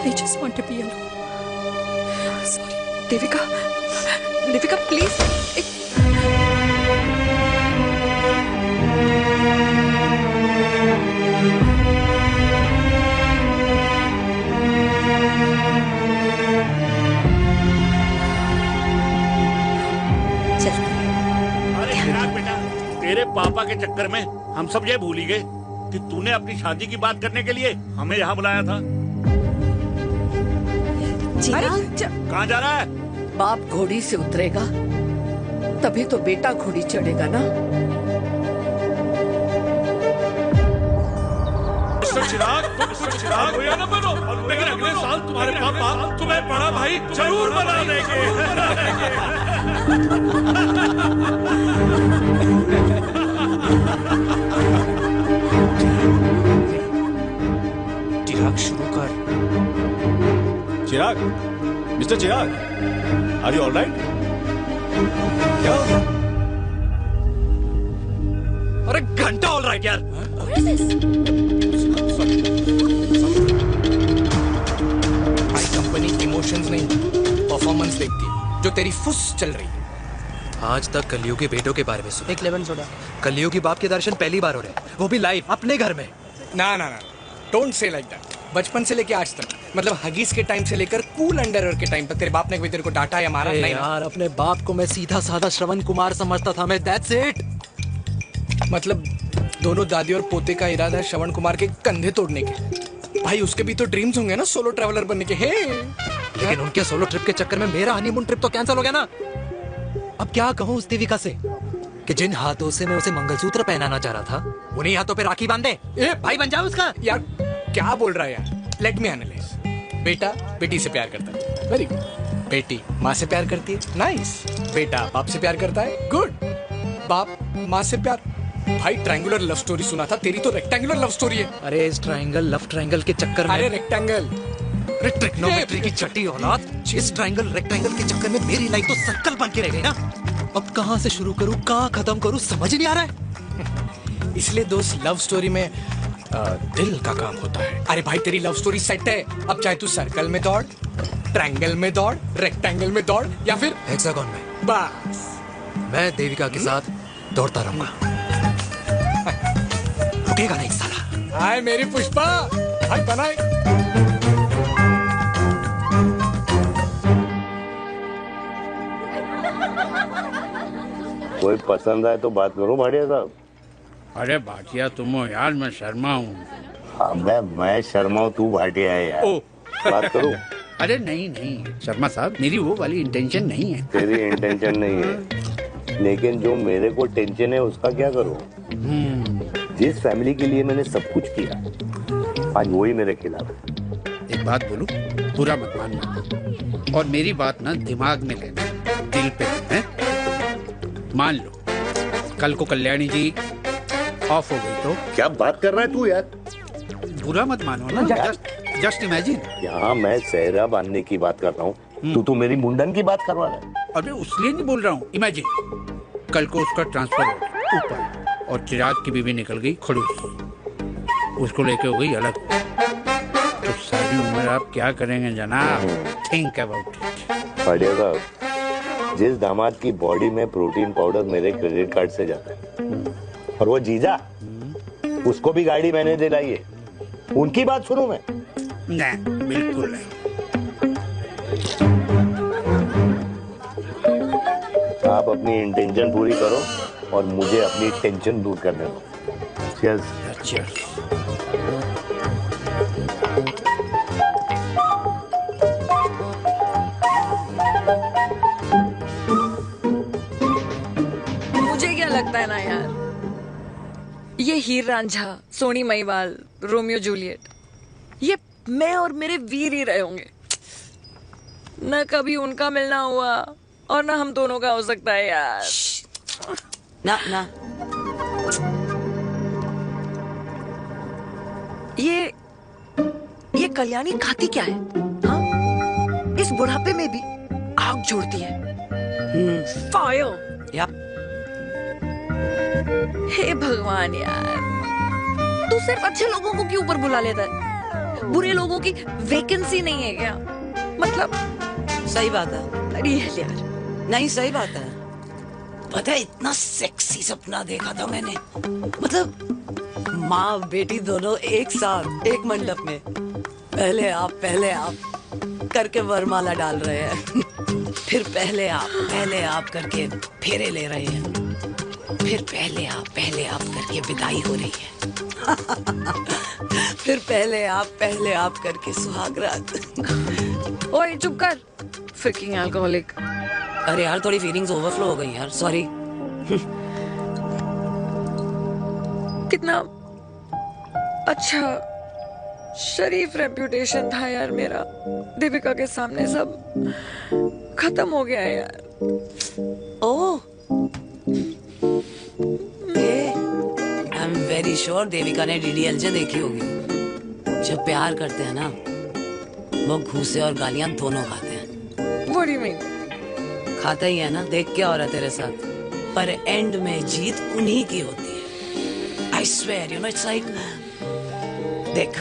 I just want to be alone. Sorry, Devika, Devika please. तेरे पापा के चक्कर में हम सब ये भूल ही गए कि तूने अपनी शादी की बात करने के लिए हमें यहाँ बुलाया था। कहाँ जा रहा है? बाप घोड़ी से उतरेगा तभी तो बेटा घोड़ी चढ़ेगा ना। चिराग भैया ना बनो, लेकिन अगले साल तुम्हारे पापा तुम्हें बड़ा भाई जरूर बना देंगे। चिराग शुरू कर। Chirag, mister Chirag, are you alright? क्या हो गया? अरे घंटा ऑलराइट यार। भाई कंपनी इमोशंस नहीं परफॉर्मेंस देखती है, जो तेरी फुस चल रही है। आज तक कलयुग के बेटों के बारे में सुना। एक लेमन सोडा। कलयुग की बाप के दर्शन पहली बार हो रहे हैं, वो भी लाइव अपने घर में। ना ना ना, डोंट से लाइक दैट। बचपन से लेके आज तक, मतलब हगीज के टाइम से लेकर कूल अंडरवेयर के टाइम तक तेरे बाप ने कभी तेरे को डांटा या मारा नहीं? यार अपने बाप को मैं सीधा साधा श्रवण कुमार समझता था मैं, दैट्स इट। मतलब दोनों दादी और पोते का इरादा है श्रवण कुमार के कंधे तोड़ने के। भाई उसके भी तो ड्रीम्स होंगे ना सोलो ट्रैवलर बनने के। हे लेकिन उनके सोलो ट्रिप के चक्कर में मेरा हनीमून ट्रिप तो कैंसिल हो गया ना। अब क्या कहूँ उस देविका से कि जिन हाथों से मैं उसे मंगलसूत्र पहनाना चाह रहा था उन्हीं हाथों पे राखी बांधे। ए भाई बन जाओ उसका। यार क्या बोल रहा है यार? Let me analyse. बेटा बेटी से प्यार करता है, वेरी गुड। बेटी माँ से प्यार करती है, नाइस। बेटा बाप से प्यार करता है, गुड। बाप माँ से प्यार। भाई ट्रायंगुलर लव स्टोरी सुना था, तेरी तो रेक्टेंगुलर लव स्टोरी है। अरे इस ट्रायंगल लव ट्रायंगल के चक्कर में, अरे रेक्टेंगल, अरे ट्रिग्नोमेट्री की छठी औलाद, इस ट्रायंगल रेक्टेंगल के चक्कर में मेरी लाइफ तो सर्कल बन के रह गई ना। अब कहाँ से शुरू करूँ, कहाँ खत्म करूँ, समझ नहीं आ रहा है। इसलिए दोस्त लव स्टोरी में दिल का काम होता है। अरे भाई तेरी लव स्टोरी सेट है, अब चाहे तू सर्कल में दौड़, ट्रायंगल में दौड़, रेक्टेंगल में दौड़ या फिर हेक्सागन में। बस मैं देविका के साथ दौड़ता रहूंगा, रुकेगा नहीं साला। हाय मेरी पुष्पा, हाय बनाए। कोई पसंद आए तो बात करो भाटिया साहब। अरे भाटिया तुम हो यार, मैं शर्मा हूँ। अबे मैं शर्मा हूँ, तू भाटिया है यार। बात करो। अरे नहीं नहीं शर्मा साहब, मेरी वो वाली इंटेंशन नहीं है। तेरी इंटेंशन नहीं है, लेकिन जो मेरे को टेंशन है उसका क्या करूँ। जिस फैमिली के लिए मैंने सब कुछ किया, आज वही मेरे खिलाफ। एक बात बोलूं, बुरा मत मानना, और मेरी बात ना दिमाग में लेना, दिल पे है। मान लो कल को कल्याणी जी ऑफ हो गई तो क्या बात कर रहा है तू यार। बुरा मत मानो ना, जस्ट इमेजिन। यहाँ मैं सेहरा बांधने की बात कर रहा हूँ, तू तो मेरी मुंडन की बात करवा रहा है। अरे उसलिए नहीं बोल रहा हूँ, इमेजिन कल को उसका ट्रांसफर हो गया ऊपर और चिराग की बीवी निकल गई खड़ूस, उसको लेके हो गई अलग, तो सारी उम्र आप क्या करेंगे जनाब। Think about it. भाटिया साहब, जिस दामाद की बॉडी में प्रोटीन पाउडर मेरे क्रेडिट कार्ड से जाता है, और वो जीजा, उसको भी गाड़ी मैंने दिलाई है, उनकी बात सुनूं मैं? नहीं, बिल्कुल नहीं। आप अपनी इंटेंशन पूरी करो और मुझे अपनी टेंशन दूर करने दो। चीयर्स। चीयर्स। मुझे क्या लगता है ना यार, ये हीर रांझा, सोनी महिवाल, रोमियो जूलियट, ये मैं और मेरे वीर ही रहे होंगे। न कभी उनका मिलना हुआ और ना हम दोनों का हो सकता है यार। ना ना, ये कल्याणी खाती क्या है हाँ? इस बुढ़ापे में भी आग जोड़ती है। फायर। हे भगवान यार, तू सिर्फ अच्छे लोगों को क्यों ऊपर बुला लेता है? बुरे लोगों की वैकेंसी नहीं है क्या? मतलब सही बात है। रियल यार, नहीं सही बात है। पता है इतना सेक्सी सपना देखा था मैंने, मतलब माँ बेटी दोनों एक साथ एक मंडप में, पहले आप करके वरमाला डाल रहे हैं, फिर पहले आप करके फेरे ले रहे हैं, फिर पहले आप करके विदाई हो रही है, फिर पहले आप करके सुहाग रात। ओए चुप कर, फ्रिकिंग अल्कोहलिक। अरे यार थोड़ी फीलिंग्स ओवरफ्लो हो गई यार, सॉरी। कितना अच्छा शरीफ रेप्यूटेशन था यार मेरा, दीपिका के सामने सब खत्म हो गया है यार। Oh, I am very sure Devika ने डीडीएलजे देखी होगी। जब प्यार करते हैं ना, वो घूसे और गालियां दोनों खाते हैं। What do you mean? खाता ही है ना, देख क्या हो रहा है तेरे साथ, पर एंड में जीत उन्हीं की होती है। I swear, you know, it's like, देख,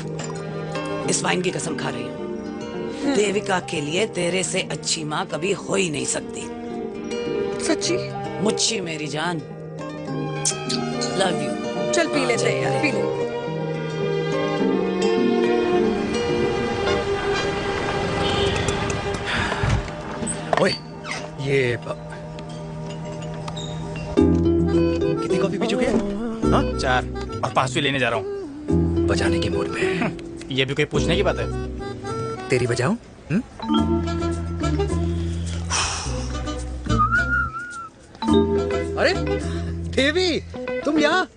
इस वाइन की कसम खा रही हूँ, देविका के लिए तेरे से अच्छी माँ कभी हो ही नहीं सकती। सच्ची? मुच्छी मेरी जान, लव यू। चल पी लेते हैं यार, पी ले। ओए, ये कितनी कॉफी पी चुके हैं? हाँ? 4 और 5वीं लेने जा रहा हूँ। बजाने की मूड में। ये भी कोई पूछने की बात है? तेरी बजाऊं? अरे देवी, तुम यहाँ?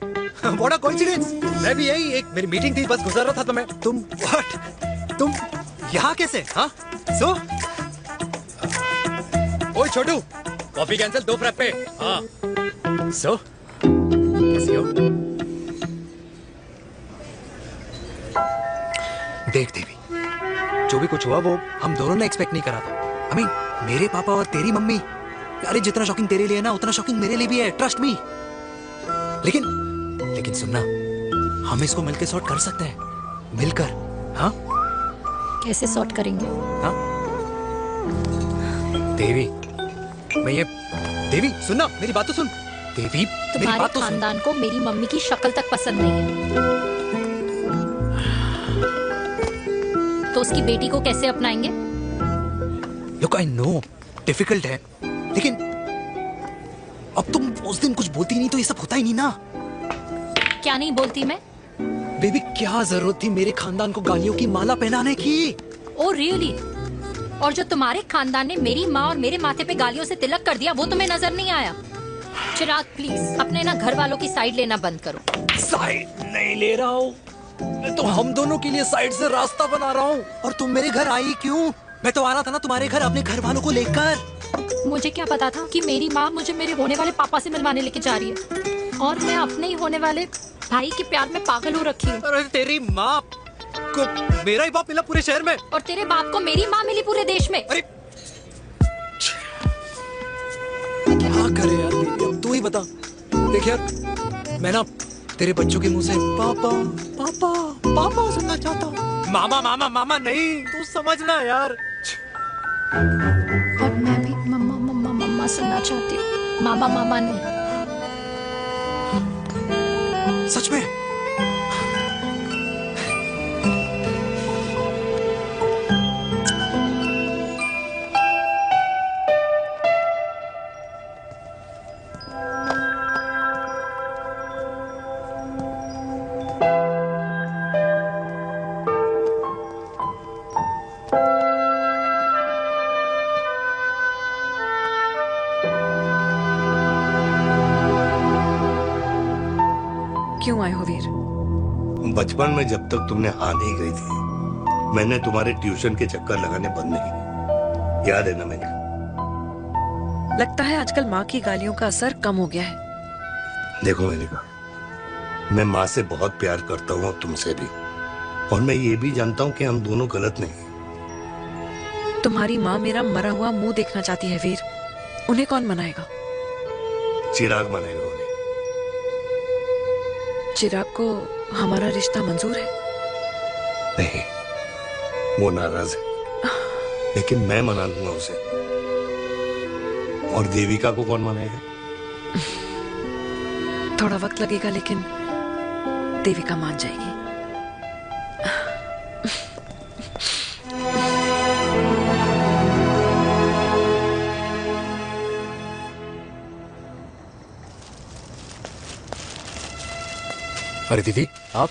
What a coincidence! मैं भी यही, एक मेरी मीटिंग थी, बस गुजर रहा था तो तुम यहाँ कैसे? हाँ? So? ओए छोटू, कॉफी कैंसिल 2 फ्रैप्पे। हाँ। सो कैसी हो? देख देवी, जो भी कुछ हुआ वो हम दोनों ने एक्सपेक्ट नहीं करा था। I mean, मेरे पापा और तेरी मम्मी, अरे जितना शॉकिंग तेरे लिए है ना उतना शॉकिंग मेरे लिए भी है, ट्रस्ट मी। लेकिन सुनना, हम इसको मिलकर सॉर्ट कर सकते हैं, मिलकर। हाँ, कैसे सॉर्ट करेंगे? हाँ देवी, देवी सुनना, मेरी बात तो सुन। देवी, मेरी तुम्हारे बात तो सुन। खानदान को मेरी मम्मी की शक्ल तक पसंद नहीं है, तो उसकी बेटी को कैसे अपनाएंगे? Look, I know, डिफिकल्ट है, लेकिन अब तुम उस दिन कुछ बोलती नहीं तो ये सब होता ही नहीं ना। क्या नहीं बोलती मैं? बेबी, क्या जरूरत थी मेरे खानदान को गालियों की माला पहनाने की? Oh really? और जो तुम्हारे खानदान ने मेरी माँ और मेरे माथे पे गालियों से तिलक कर दिया वो तुम्हें नजर नहीं आया? चिराग प्लीज अपने ना घर वालों की साइड लेना बंद करो। साइड नहीं ले रहा हूँ, मैं तो हम दोनों के लिए साइड से रास्ता बना रहा हूँ। और तुम मेरे घर आई क्यों? मैं तो आ रहा था ना तुम्हारे घर अपने घर वालों को लेकर। मुझे क्या पता था कि मेरी माँ मुझे मेरे होने वाले पापा से मिलवाने लेके जा रही है, और मैं अपने ही होने वाले भाई के प्यार में पागल हो रखी हूँ। अरे तेरी माँ को मेरा ही बाप मिला पूरे शहर में, और तेरे बाप को मेरी माँ मिली पूरे देश में। अरे क्या करे यार बेबी, अब तू ही बता। देख यार, मैं ना तेरे बच्चों के मुंह से पापा पापा पापा सुनना चाहता हूँ। मामा मामा मामा नहीं, तू समझना यार। और मैं भी मम्मा मम्मा मम्मा सुनना चाहती हूँ, मामा मामा नहीं। सच में? क्यों आए हो वीर? बचपन में जब तक तुमने हाँ नहीं गई थी, मैंने तुम्हारे ट्यूशन के चक्कर लगाने बंद नहीं किए। याद है ना मैंने? लगता है आजकल माँ की गालियों का असर कम हो गया है। देखो मेलिका, मैं माँ से बहुत प्यार करता हूँ और तुमसे भी, और मैं ये भी जानता हूँ कि हम दोनों गलत नहीं। तुम्हारी माँ मेरा मरा हुआ मुंह देखना चाहती है वीर, उन्हें कौन मनाएगा? चिराग मनाएगा उन्हें। चिराग को हमारा रिश्ता मंजूर है? नहीं, वो नाराज है, लेकिन मैं मना लूंगा उसे। और देविका को कौन मनाएगा? थोड़ा वक्त लगेगा, लेकिन देविका मान जाएगी। अरे दीदी, आप?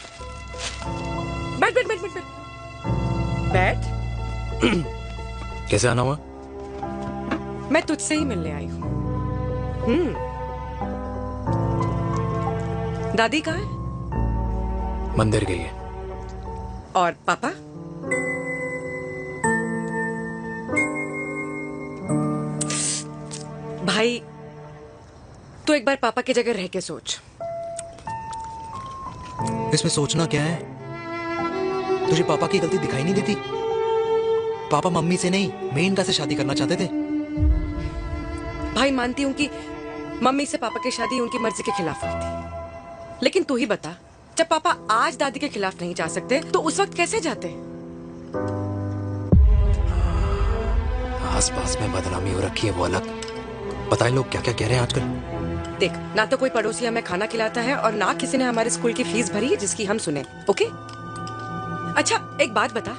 बैठ बैठ बैठ बैठ बैठ। बैठ। कैसे आना हुआ? मैं तुझसे ही मिलने आई हूँ। दादी कहाँ है? मंदिर गई है। और पापा? भाई, तू एक बार पापा की जगह रह के सोच। इसमें सोचना क्या है? तुझे पापा की गलती दिखाई नहीं देती? पापा मम्मी से नहीं, मेनका से शादी करना चाहते थे। भाई, मानती हूँ कि मम्मी से पापा की शादी उनकी मर्जी के खिलाफ हुई थी, लेकिन तू ही बता, जब पापा आज दादी के खिलाफ नहीं जा सकते तो उस वक्त कैसे जाते? आसपास में बदनामी हो रखी है, वो अलग। पता है लोग क्या क्या कह रहे हैं आजकल? देख, ना तो कोई पड़ोसी हमें खाना खिलाता है और ना किसी ने हमारे स्कूल की फीस भरी है जिसकी हम सुने। ओके? अच्छा, एक बात बता,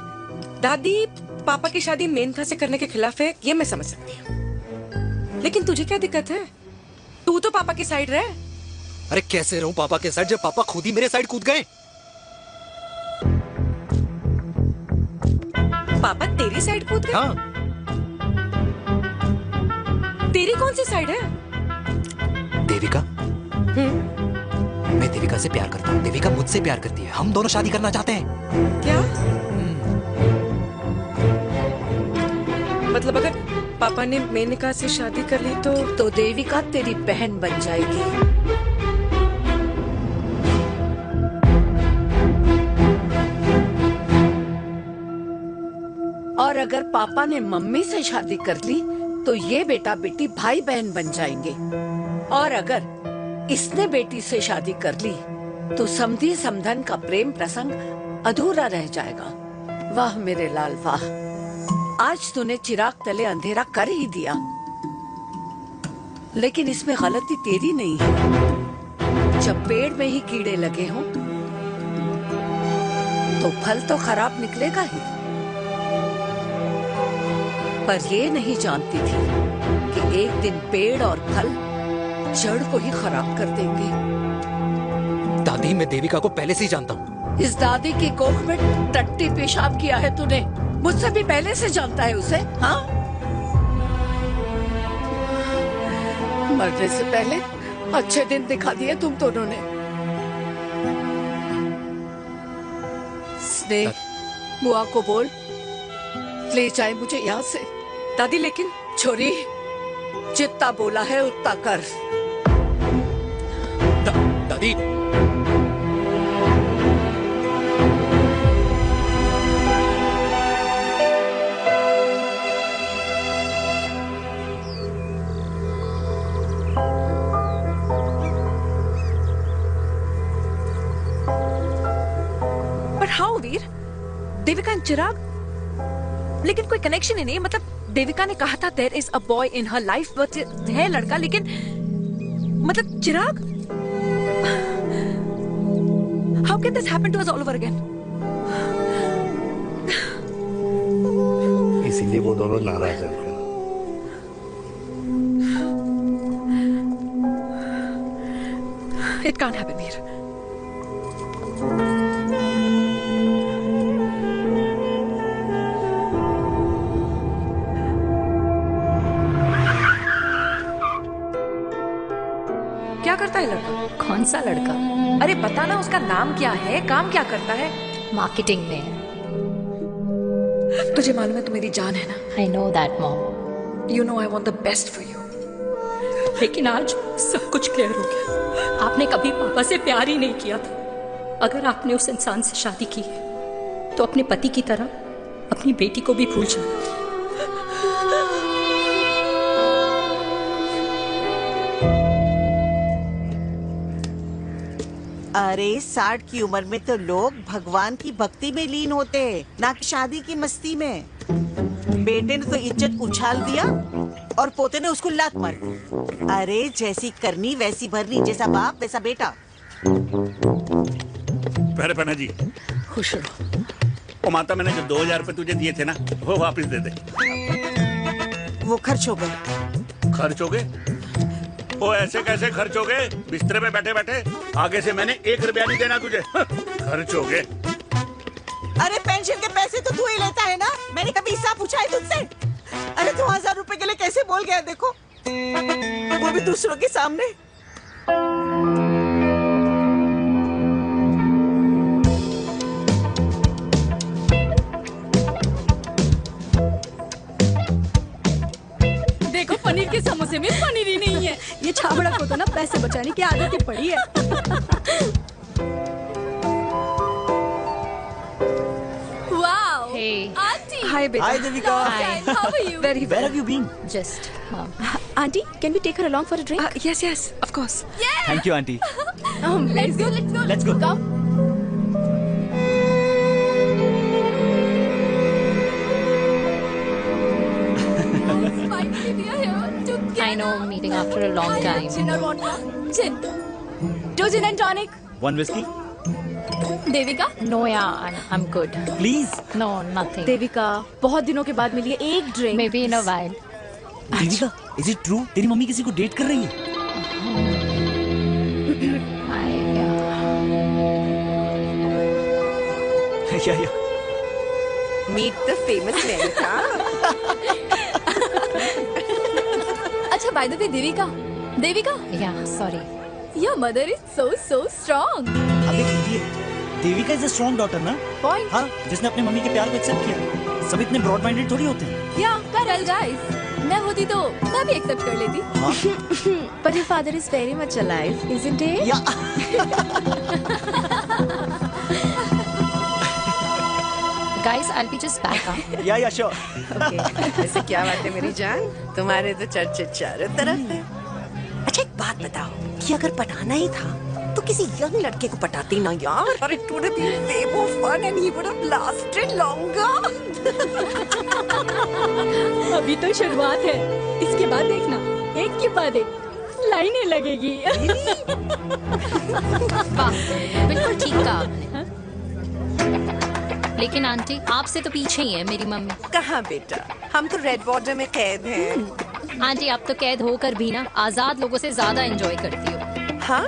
दादी पापा की शादी मेनका से करने के खिलाफ है, ये मैं समझ सकती हूँ, लेकिन तुझे क्या दिक्कत है? तू तो पापा की साइड रहे। अरे कैसे रहूं पापा के साइड जब पापा खुद ही मेरे साइड कूद गए? पापा तेरी साइड कूद गए? हाँ। तेरी कौन सी साइड है? देविका। मैं देविका से प्यार करता हूँ, देविका मुझसे प्यार करती है, हम दोनों शादी करना चाहते हैं। क्या? मतलब अगर पापा ने मेनका से शादी कर ली तो देविका तेरी बहन बन जाएगी। और अगर पापा ने मम्मी से शादी कर ली तो ये बेटा बेटी भाई बहन बन जाएंगे। और अगर इसने बेटी से शादी कर ली तो समधी समधन का प्रेम प्रसंग अधूरा रह जाएगा। वाह मेरे लाल वाह, आज तूने चिराग तले अंधेरा कर ही दिया। लेकिन इसमें गलती तेरी नहीं है। जब पेड़ में ही कीड़े लगे हों तो फल तो खराब निकलेगा ही। पर ये नहीं जानती थी कि एक दिन पेड़ और फल जड़ को ही खराब कर देंगे। दादी, मैं देविका को पहले से ही जानता हूँ। इस दादी की कोख में टट्टी पेशाब किया है तूने। मुझसे भी पहले से जानता है उसे, हाँ? मरने से पहले अच्छे दिन दिखा दिए तुम दोनों ने। स्नेह, बुआ को बोल ले जाए मुझे यहाँ से। दादी लेकिन छोरी, जितना बोला है उतना कर। दादी, पर हाउ वीर? देविका एंड चिराग, लेकिन कोई कनेक्शन ही नहीं। मतलब देविका ने कहा था there is a boy in her life, but है लड़का, लेकिन मतलब Chirag, how can this happen to us all over again? इसीलिए वो दोनों नाराज हैं। It can't happen Veer. क्या करता है लड़का? कौन सा लड़का? अरे बता ना, उसका नाम क्या है, काम क्या करता है? मार्केटिंग में है। तुझे मालूम है तू मेरी जान है ना? I know that mom. You know I want the best for you. लेकिन आज सब कुछ क्लियर हो गया। आपने कभी पापा से प्यार ही नहीं किया था। अगर आपने उस इंसान से शादी की है तो अपने पति की तरह अपनी बेटी को भी भूल जाओ। अरे 60 की उम्र में तो लोग भगवान की भक्ति में लीन होते हैं, ना कि शादी की मस्ती में। बेटे ने तो इज्जत उछाल दिया और पोते ने उसको लात मार दी। अरे जैसी करनी वैसी भरनी, जैसा बाप वैसा बेटा। पहले पहना जी, खुश रहो। ओ माता, मैंने जो 2000 रुपए तुझे दिए थे ना, वो वापस दे दे। वो खर्च हो गए। खर्च हो गए? ओ ऐसे कैसे खर्च हो गए? बिस्तर पे बैठे बैठे। आगे से मैंने 1 रुपया नहीं देना तुझे। खर्च हो गए। अरे पेंशन के पैसे तो तू ही लेता है ना, मैंने कभी हिसाब पूछा है तुझसे? अरे 2000 रुपए के लिए कैसे बोल गया देखो, वो भी दूसरों के सामने। देखो, पनीर के समोसे में पनीर ही नहीं है। ये छाबड़ा को तो ना पैसे बचाने की आदत ही पड़ी है। Wow, aunty. हाय बेटा। हाय Devika. How are you? Very well. Where have you been? Just, Auntie, can we take her along for a drink? Yes, yes, of course. Thank you, auntie. Let's go, let's go. Let's go. Come. Finally, we are here together. I know, meeting after a long time. Gin or vodka? Gin. 2 gin and tonic. One whiskey? Devika? No, yeah, I'm good. Please. No, nothing. Devika, बहुत दिनों के बाद मिली है, एक drink. Maybe in a while. Devika, is it true? तेरी mummy किसी को date कर रही है? Yeah. Meet the famous Menika. अच्छा, by the way, Devika? Yeah, sorry. Your mother is so strong. अबे idiot. Devika is a strong daughter ना? Point. हाँ, जिसने अपने मम्मी के प्यार को एक्सेप्ट किया। सब इतने ब्रॉड माइंडेड थोड़ी होते हैं। Yeah, correct, guys. मैं होती तो मैं भी एक्सेप्ट कर लेती। But your father is very much alive, isn't he? Guys, I'll be just back. या श्योर। ऐसे क्या बात है मेरी जान, तुम्हारे तो चर्चे चारों तरफ है। अच्छा एक बात बताओ कि अगर पटाना ही था तो किसी यंग लड़के को पटाती ना यार। और it would have been way more fun and he would have lasted longer. अभी तो शुरुआत है, इसके बाद देखना एक के बाद एक लाइनें लगेगी। वाह, बिल्कुल ठीक कहा आपने। लेकिन आंटी आपसे तो पीछे ही है मेरी मम्मी। कहाँ बेटा, हम तो रेड बॉर्डर में कैद हैं। आंटी आप तो कैद होकर भी ना आजाद लोगों से ज्यादा एंजॉय करती हो। हाँ?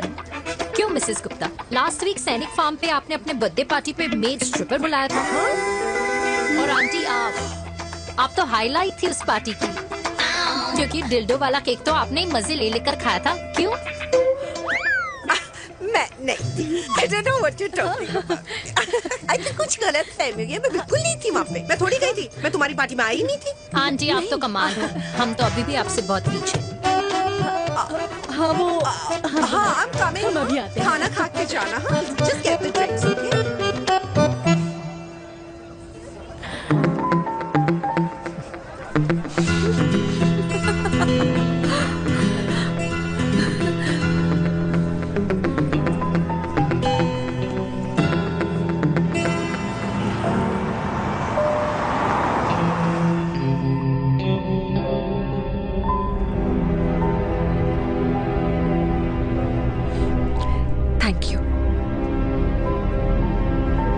क्यों मिसेस गुप्ता, लास्ट वीक सैनिक फार्म पे आपने अपने बर्थडे पार्टी पे मेड स्ट्रिपर बुलाया था। और आंटी आप तो हाईलाइट थी उस पार्टी की, क्योंकि डिल्डो वाला केक तो आपने ही मजे ले लेकर खाया था। क्यों? मैं नहीं, I don't know what you're talking about. I think कुछ गलत फहमी हुई है, मैं बिल्कुल नहीं थी वहाँ पे, मैं थोड़ी गई थी, मैं तुम्हारी पार्टी में आई नहीं थी। आंटी आप तो कमाल हो, हम तो अभी भी आपसे बहुत पीछे। हाँ वो हाँ I'm coming, हम अभी आते हैं। खाना खा के जाना। हाँ just get the drinks, okay?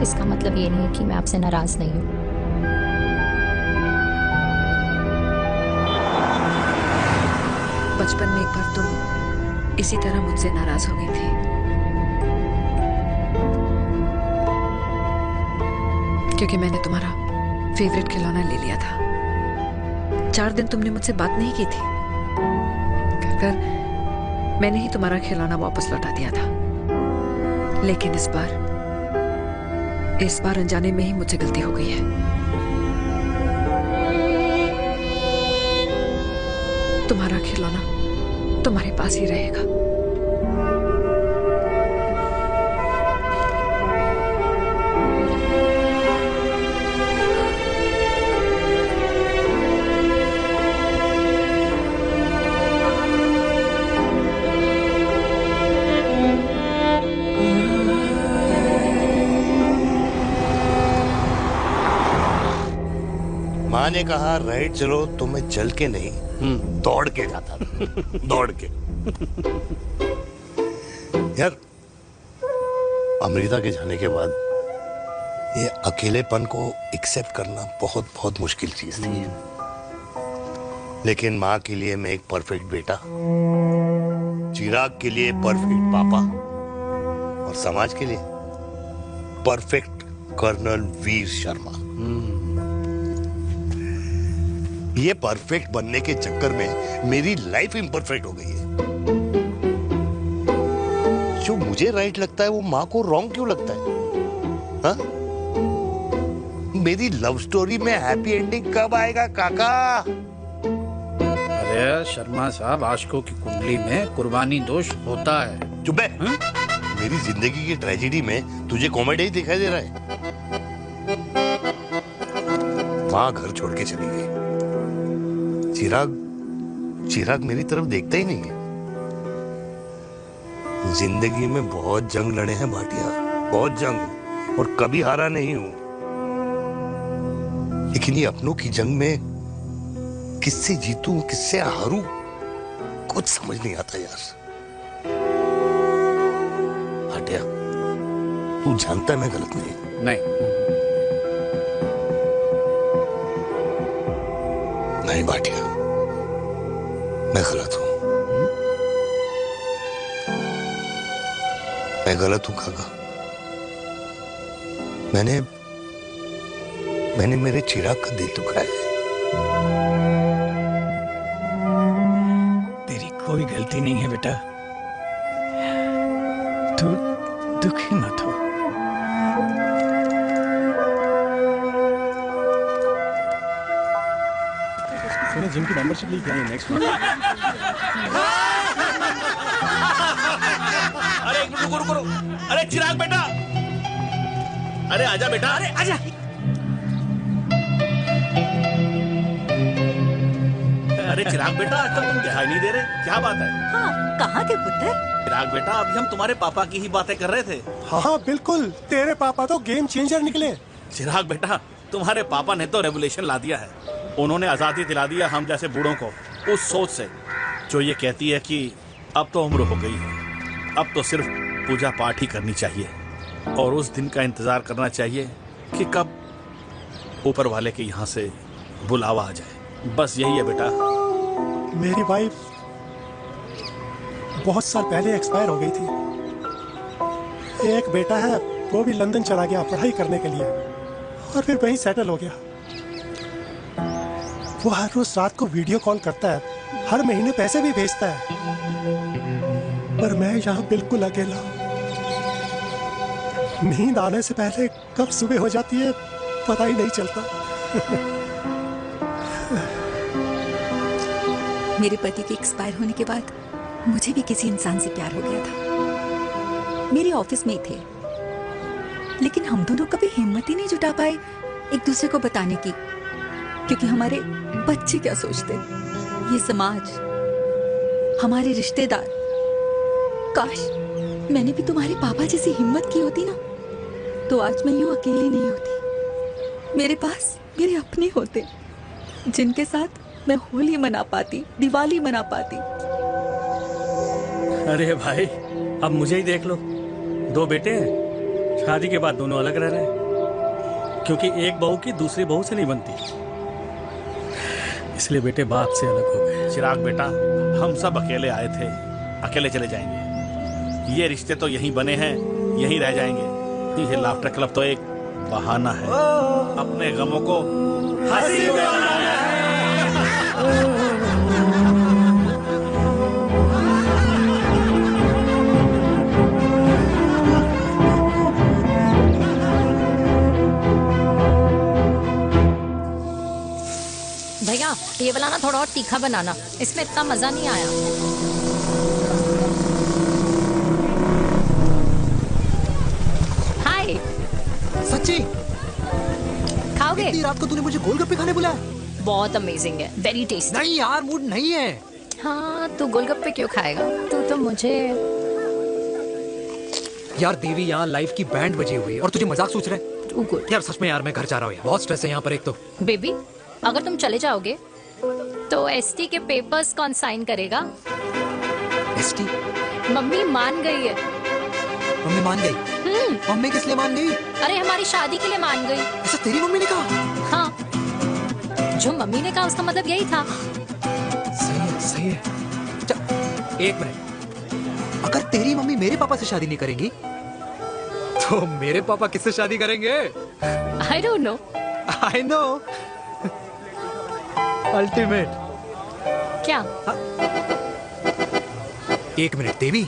इसका मतलब ये नहीं है कि मैं आपसे नाराज नहीं हूँ। बचपन में एक बार तुम इसी तरह मुझसे नाराज हो गई थी। क्योंकि मैंने तुम्हारा फेवरेट खिलौना ले लिया था। 4 दिन तुमने मुझसे बात नहीं की थी, कहकर मैंने ही तुम्हारा खिलौना वापस लौटा दिया था। लेकिन इस बार अनजाने में ही मुझसे गलती हो गई है। तुम्हारा खिलौना तुम्हारे पास ही रहेगा। माँ ने कहा राइट चलो, तो मैं चल के नहीं दौड़ के जाता था। दौड़ के। यार अमृता के जाने के बाद ये अकेलेपन को एक्सेप्ट करना बहुत बहुत मुश्किल चीज थी। लेकिन माँ के लिए मैं एक परफेक्ट बेटा, चिराग के लिए परफेक्ट पापा और समाज के लिए परफेक्ट कर्नल वीर शर्मा। ये परफेक्ट बनने के चक्कर में मेरी लाइफ इम्परफेक्ट हो गई है। जो मुझे राइट लगता है वो माँ को रॉन्ग क्यों लगता है? हा? मेरी लव स्टोरी में हैप्पी एंडिंग कब आएगा काका? अरे शर्मा साहब, आशिकों की कुंडली में कुर्बानी दोष होता है। चुप है। मेरी जिंदगी की ट्रेजेडी में तुझे कॉमेडी ही दिखाई दे रहा है। माँ घर छोड़ के चली गई, चिराग मेरी तरफ देखता ही नहीं है। जिंदगी में बहुत जंग लड़े हैं भाटिया, बहुत जंग, और कभी हारा नहीं हूं। लेकिन ये अपनों की जंग में किससे जीतूं किससे हारूं कुछ समझ नहीं आता यार। भाटिया तू जानता है मैं गलत नहीं नहीं भाटिया, मैं गलत हूं। मैं गलत हूं काका। मैंने मेरे चिराग का दिल दुखाया है। तेरी कोई गलती नहीं है बेटा, तू दुखी मत हो। मैंने जिम की मेंबरशिप ली क्या? नेक्स्ट अरे एक मिनट रुको। अरे चिराग बेटा, अरे आजा बेटा, अरे आजा। अरे चिराग बेटा, आज तक तुम दिखाई नहीं दे रहे, क्या बात है? हाँ, कहाँ थे पुत्र? चिराग बेटा, अभी हम तुम्हारे पापा की ही बातें कर रहे थे। हाँ बिल्कुल, तेरे पापा तो गेम चेंजर निकले। चिराग बेटा, तुम्हारे पापा ने तो रेवोल्यूशन ला दिया है। उन्होंने आजादी दिला दिया हम जैसे बूढ़ों को, उस सोच से जो ये कहती है कि अब तो उम्र हो गई है, अब तो सिर्फ पूजा पाठ ही करनी चाहिए और उस दिन का इंतजार करना चाहिए कि कब ऊपर वाले के यहाँ से बुलावा आ जाए। बस यही है बेटा। मेरी वाइफ बहुत साल पहले एक्सपायर हो गई थी। एक बेटा है, वो भी लंदन चला गया पढ़ाई करने के लिए और फिर वहीं सेटल हो गया। वो हर रोज रात को वीडियो कॉल करता है, हर महीने पैसे भी भेजता है, पर मैं यहाँ बिल्कुल अकेला हूँ। नींद आने से पहले कब सुबह हो जाती है पता ही नहीं चलता। मेरे पति के एक्सपायर होने के बाद मुझे भी किसी इंसान से प्यार हो गया था। मेरे ऑफिस में ही थे, लेकिन हम दोनों कभी हिम्मत ही नहीं जुटा पाए एक दूसरे को बताने की, क्योंकि हमारे बच्चे क्या सोचते, ये समाज, हमारे रिश्तेदार। काश मैंने भी तुम्हारे पापा जैसी हिम्मत की होती ना, तो आज मैं यूं अकेली नहीं होती। मेरे पास मेरे अपने होते, जिनके साथ मैं होली मना पाती, दिवाली मना पाती। अरे भाई, अब मुझे ही देख लो, 2 बेटे हैं, शादी के बाद दोनों अलग रह रहे हैं, क्योंकि एक बहू की दूसरी बहू से नहीं बनती, इसलिए बेटे बाप से अलग हो गए। चिराग बेटा, हम सब अकेले आए थे, अकेले चले जाएंगे। ये रिश्ते तो यहीं बने हैं, यहीं रह जाएंगे। ये लाफ्टर क्लब तो एक बहाना है अपने गमों को हंसी बनाना है। भैया ये वाला ना थोड़ा और तीखा बनाना, इसमें इतना मजा नहीं आया। हाय, सच्ची खाओगे? इतनी रात को तूने मुझे गोलगप्पे खाने बुलाया? बहुत अमेजिंग है, वेरी टेस्टी। नहीं यार, मूड नहीं है। हाँ, तू गोलगप्पे क्यों खाएगा? तू तो मुझे। यार देवी, यहाँ लाइफ की बैंड बजी हुई है और तुझे मजाक सोच रहा है? यार सच में यार, मैं घर जा रहा हूँ यार, बहुत स्ट्रेस है यहाँ पर। एक तो बेबी, अगर तुम चले जाओगे तो एसटी के पेपर्स कौन साइन करेगा? एसटी? मम्मी मान गई है। मम्मी मान गई? मम्मी किस लिए मान गई? अरे हमारी शादी के लिए मान गई। ऐसा तेरी मम्मी ने कहा? हाँ, जो मम्मी ने कहा उसका मतलब यही था। सही है, सही है। एक मिनट, अगर तेरी मम्मी मेरे पापा से शादी नहीं करेंगी तो मेरे पापा किससे शादी करेंगे? I don't know. I know. Ultimate. क्या? एक मिनट देवी,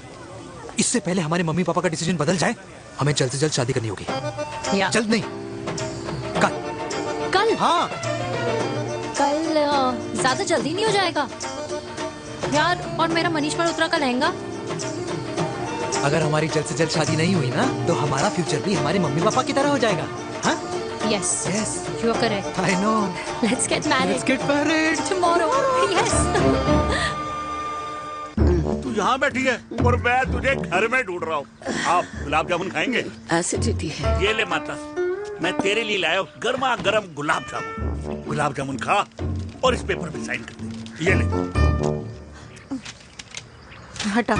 इससे पहले हमारे मम्मी पापा का डिसीजन बदल जाए, हमें जल्द से जल्द शादी करनी होगी। जल्द नहीं, कल। कल? हाँ, कल ज्यादा जल्दी नहीं हो जाएगा यार? और मेरा मनीष मल्होत्रा का लहंगा? अगर हमारी जल्द से जल्द शादी नहीं हुई ना, तो हमारा फ्यूचर भी हमारे मम्मी पापा की तरह हो जाएगा। हाँ? Yes. Yes. You are correct. I know. Let's get married. Let's get married. Tomorrow. Yes. तू यहाँ बैठी है और मैं तुझे घर में ढूंढ रहा हूँ। आप गुलाब जामुन खाएंगे? एसिडिटी है। ये ले माता, मैं तेरे लिए लाया हूँ गर्मा गर्म गुलाब जामुन। गुलाब जामुन खा और इस पेपर पे साइन कर दे। ये ले। हटा।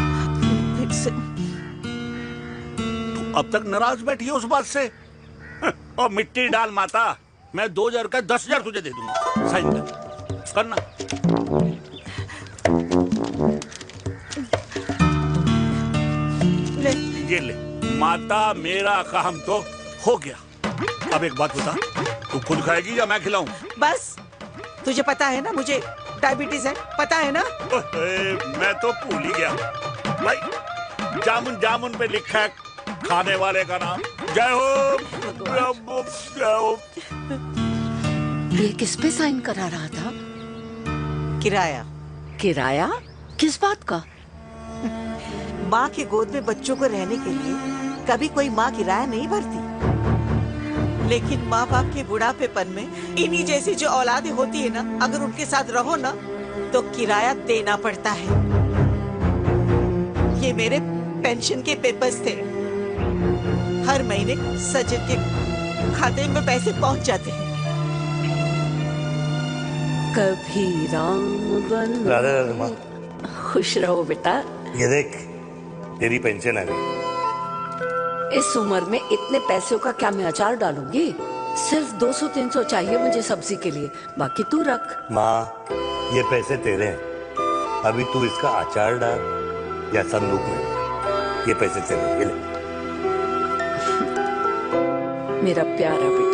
तू अब तक नाराज बैठी है उस बात से? और मिट्टी डाल माता, मैं 2000 का 10,000 तुझे दे दूंगा। साइन कर, करना। ले। ये ले माता, मेरा काम तो हो गया। अब एक बात बता, तू खुद खाएगी या मैं खिलाऊं? बस, तुझे पता है ना मुझे डायबिटीज है, पता है ना? मैं तो भूल ही गया भाई। जामुन जामुन पे लिखा है खाने वाले का नाम। जय हो, जय हो। ये किस पे साइन करा रहा था? किराया। किराया? किस बात का? माँ के गोद में बच्चों को रहने के लिए कभी कोई माँ किराया नहीं भरती, लेकिन माँ बाप के बुढ़ापेपन में इन्हीं जैसी जो औलादें होती है ना, अगर उनके साथ रहो ना तो किराया देना पड़ता है। ये मेरे पेंशन के पेपर्स थे। हर महीने सचिन के खाते में पैसे पहुंच जाते हैं। कभी राम बन। राधे राधे माँ। खुश रहो बेटा। ये देख, तेरी पेंशन आ गई। इस उम्र में इतने पैसों का क्या मैं अचार डालूंगी? सिर्फ 200-300 चाहिए मुझे सब्जी के लिए, बाकी तू रख। माँ, ये पैसे तेरे हैं, अभी तू इसका अचार डाल या संदूक में, ये पैसे तेरे हैं, ये ले। मेरा प्यारा बेटा।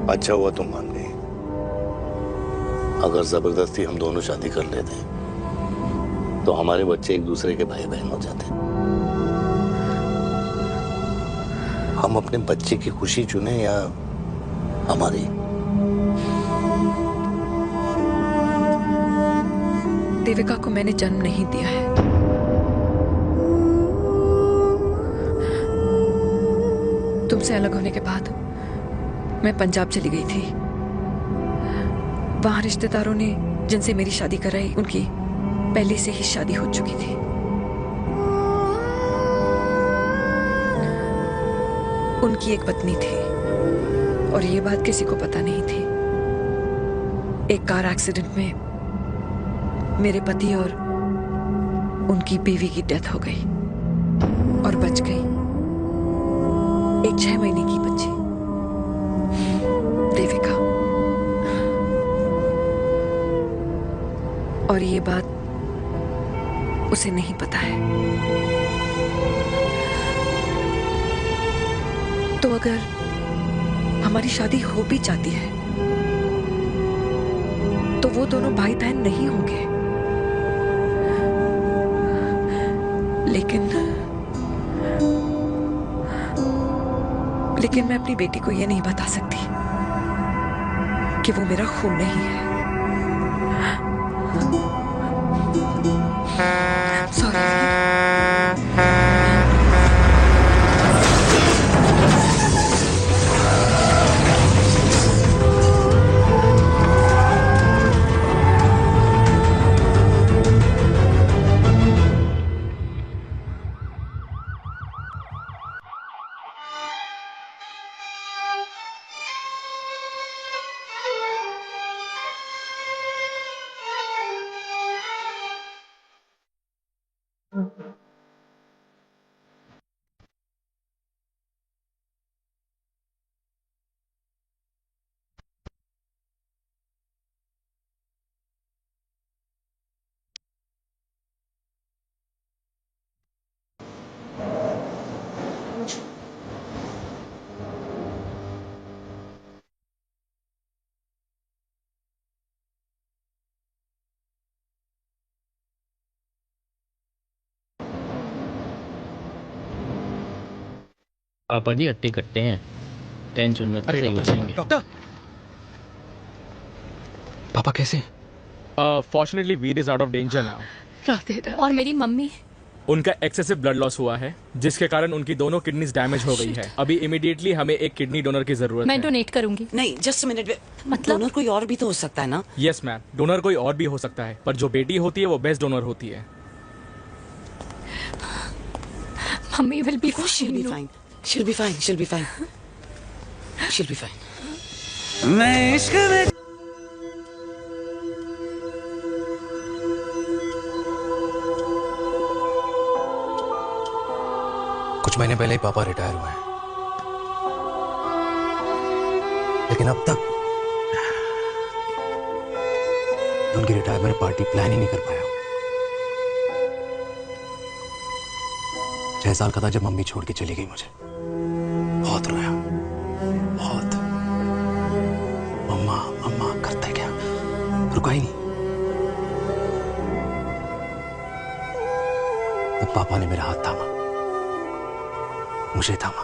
अच्छा हुआ तुम मान गई। अगर जबरदस्ती हम दोनों शादी कर लेते तो हमारे बच्चे एक दूसरे के भाई बहन हो जाते। हम अपने बच्चे की खुशी चुने या हमारी? देविका को मैंने जन्म नहीं दिया है। तुमसे अलग होने के बाद मैं पंजाब चली गई थी। वहां रिश्तेदारों ने जिनसे मेरी शादी कराई, उनकी पहले से ही शादी हो चुकी थी। उनकी एक पत्नी थी और ये बात किसी को पता नहीं थी। एक कार एक्सीडेंट में मेरे पति और उनकी बीवी की डेथ हो गई और बच गई एक 6 महीने की बच्ची, देविका। और ये बात उसे नहीं पता है। तो अगर हमारी शादी हो भी जाती है तो वो दोनों भाई बहन नहीं होंगे। लेकिन मैं अपनी बेटी को ये नहीं बता सकती कि वो मेरा खून नहीं है। सॉरी। पापा जी हट्टे कट्टे हैं, टेंशन मत सही हो जाएंगे। डॉक्टर, पापा कैसे? Fortunately Veer is out of danger now. और मेरी मम्मी? उनका एक्सेसिव ब्लड लॉस हुआ है जिसके कारण उनकी दोनों किडनीज डैमेज हो गई है। अभी इमीडिएटली हमें एक किडनी डोनर की जरूरत है। मैं डोनेट करूंगी। नहीं, जस्ट मिनट। मतलब डोनर कोई और भी तो हो सकता है ना? यस मैम, डोनर कोई और भी हो सकता है, पर जो बेटी होती है वो बेस्ट डोनर होती है। Mummy will be fine. She'll be fine. She'll be fine. She'll be fine. मैं इश्क में कुछ महीने पहले ही पापा रिटायर हुए हैं, लेकिन अब तक उनकी रिटायरमेंट पार्टी प्लान ही नहीं कर पाया। 6 साल का था जब मम्मी छोड़ के चली गई मुझे। बहुत रोया, बहुत। मम्मा मम्मा करते क्या, रुका ही नहीं। तक पापा ने मेरा हाथ थामा, मुझे थामा,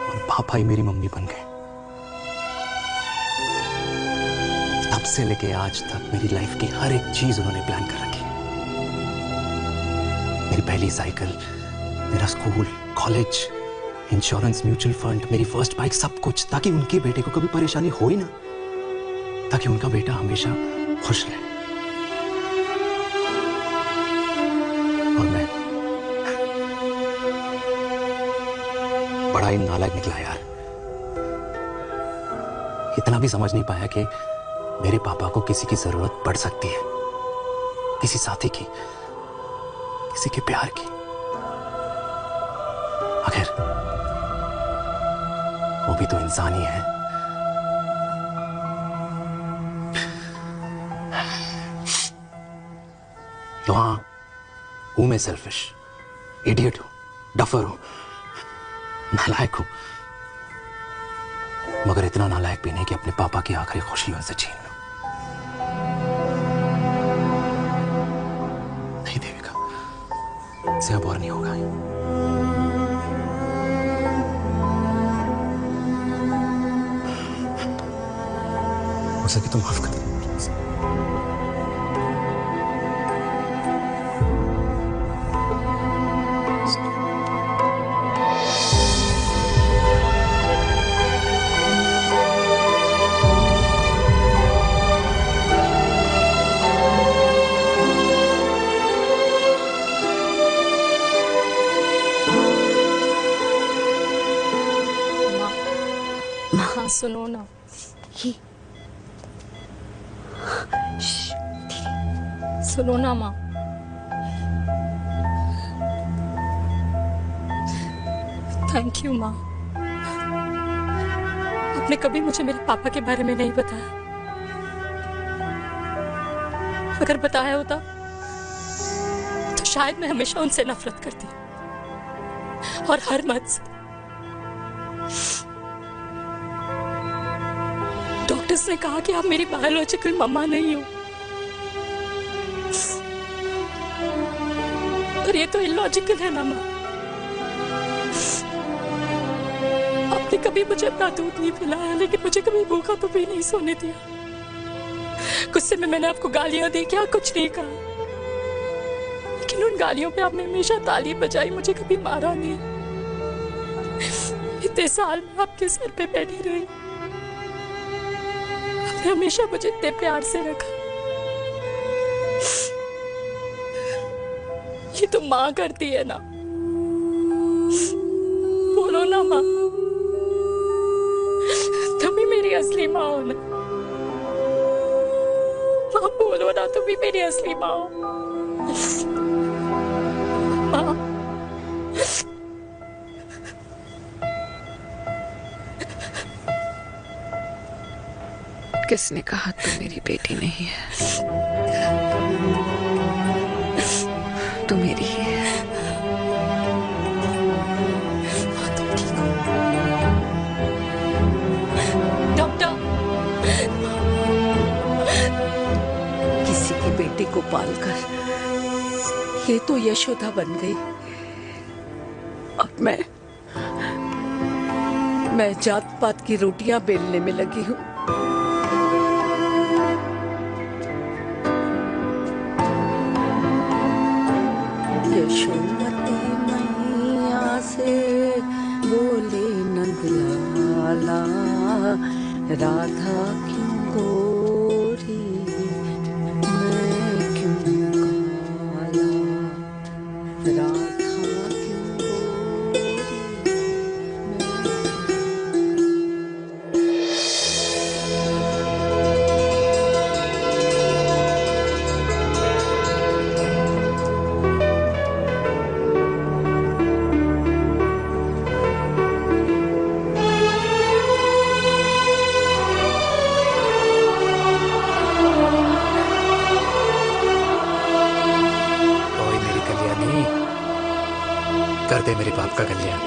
और पापा ही मेरी मम्मी बन गए। तब से लेके आज तक मेरी लाइफ की हर एक चीज उन्होंने प्लान कर रखी। मेरी पहली साइकिल, मेरा school, college, insurance, mutual fund, मेरी फर्स्ट बाइक, सब कुछ, ताकि उनके बेटे को कभी परेशानी हो ही ना, ताकि उनका बेटा हमेशा खुश रहे। और मैं बड़ा ही नालायक निकला यार। इतना भी समझ नहीं पाया कि मेरे पापा को किसी की जरूरत पड़ सकती है, किसी साथी की, किसी के प्यार की। आखिर वो भी तो इंसान ही है। तो हाँ, हूं मैं सेल्फिश, इडियट हूं, डफर हूं, नालायक हूं, मगर इतना नालायक भी नहीं कि अपने पापा की आखिरी खुशी उनसे छीन लूं। नहीं देविका, इससे अब और नहीं होगा। हो सके तो माफ कर दो। हाँ सुनो ना, सुनो ना माँ। थैंक यू माँ, आपने कभी मुझे मेरे पापा के बारे में नहीं बताया। अगर बताया होता तो शायद मैं हमेशा उनसे नफरत करती, और हर मत से। डॉक्टर्स ने कहा कि आप मेरी बायोलॉजिकल मम्मा नहीं हो, पर ये तो इलॉजिकल है ना माँ। आपने कभी मुझे अपना दूध नहीं पिलाया, लेकिन मुझे कभी भूखा तो भी नहीं सोने दिया। गुस्से में मैंने आपको गालियां दी, क्या कुछ नहीं कहा, लेकिन उन गालियों पे आपने हमेशा ताली बजाई, मुझे कभी मारा नहीं। इतने साल में आपके सर पे बैठी रही, आपने हमेशा मुझे इतने प्यार से रखा। ये तो माँ करती है ना, बोलो ना माँ, तुम ही मेरी असली माँ हो ना। माँ बोलो ना, तुम ही मेरी असली माँ हो। माँ किसने कहा तू मेरी बेटी नहीं है? तू मेरी ही है। डॉक्टर, किसी की बेटी को पालकर ये तो यशोदा बन गई। अब मैं जात पात की रोटियां बेलने में लगी हूँ। यशोमती मैया से बोले नंदलाला, राधा क्यों गोरी मैं क्यों काला, राधा क्यों गोरी कर दे मेरे बाप का कल्याण।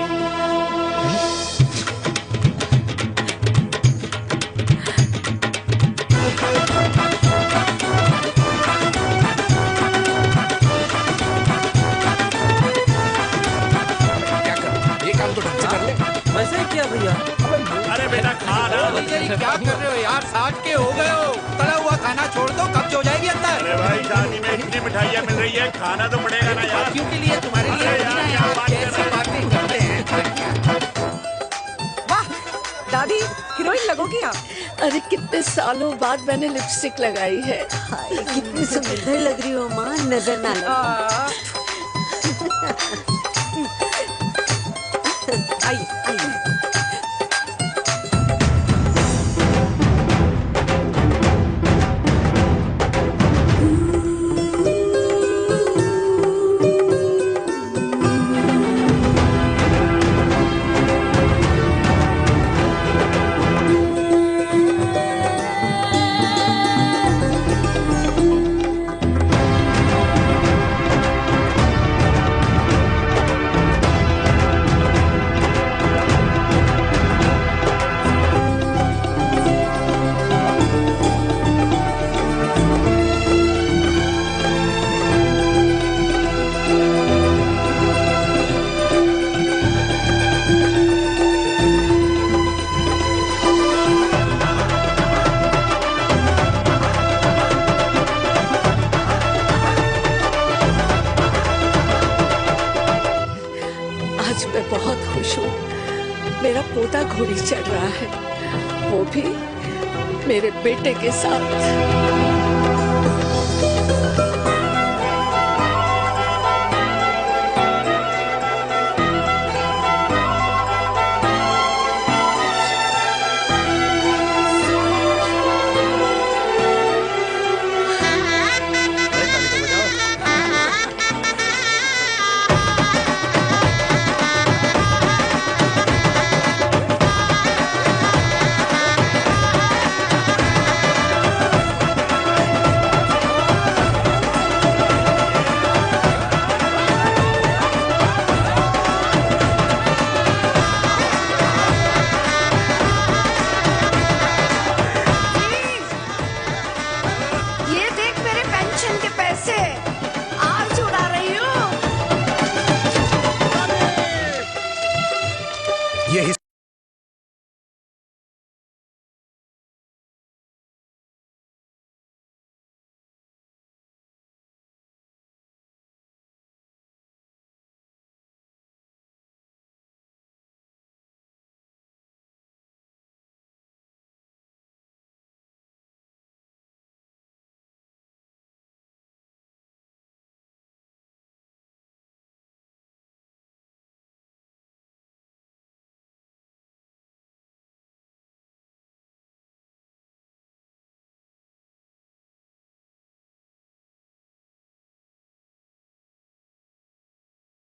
अरे बेटा खा ना। क्या कर रहे हो यार, 60 के हो गए हो, तला हुआ खाना छोड़ दो, कब्ज हो जाएगी अंदर। अरे भाई शादी में इतनी मिठाइयाँ मिल रही है, खाना तो पड़ेगा ना यार। क्यों के लिए तुम्हारे लिए कैसी बातें करते हैं। वाह दादी, हीरोइन लगोगी आप। अरे कितने सालों बाद मैंने लिपस्टिक लगाई है। कितनी सुंदर लग रही हो माँ, नजर ना लगे। आइए आइए। आज मैं बहुत खुश हूँ। मेरा पोता घोड़ी चढ़ रहा है, वो भी मेरे बेटे के साथ।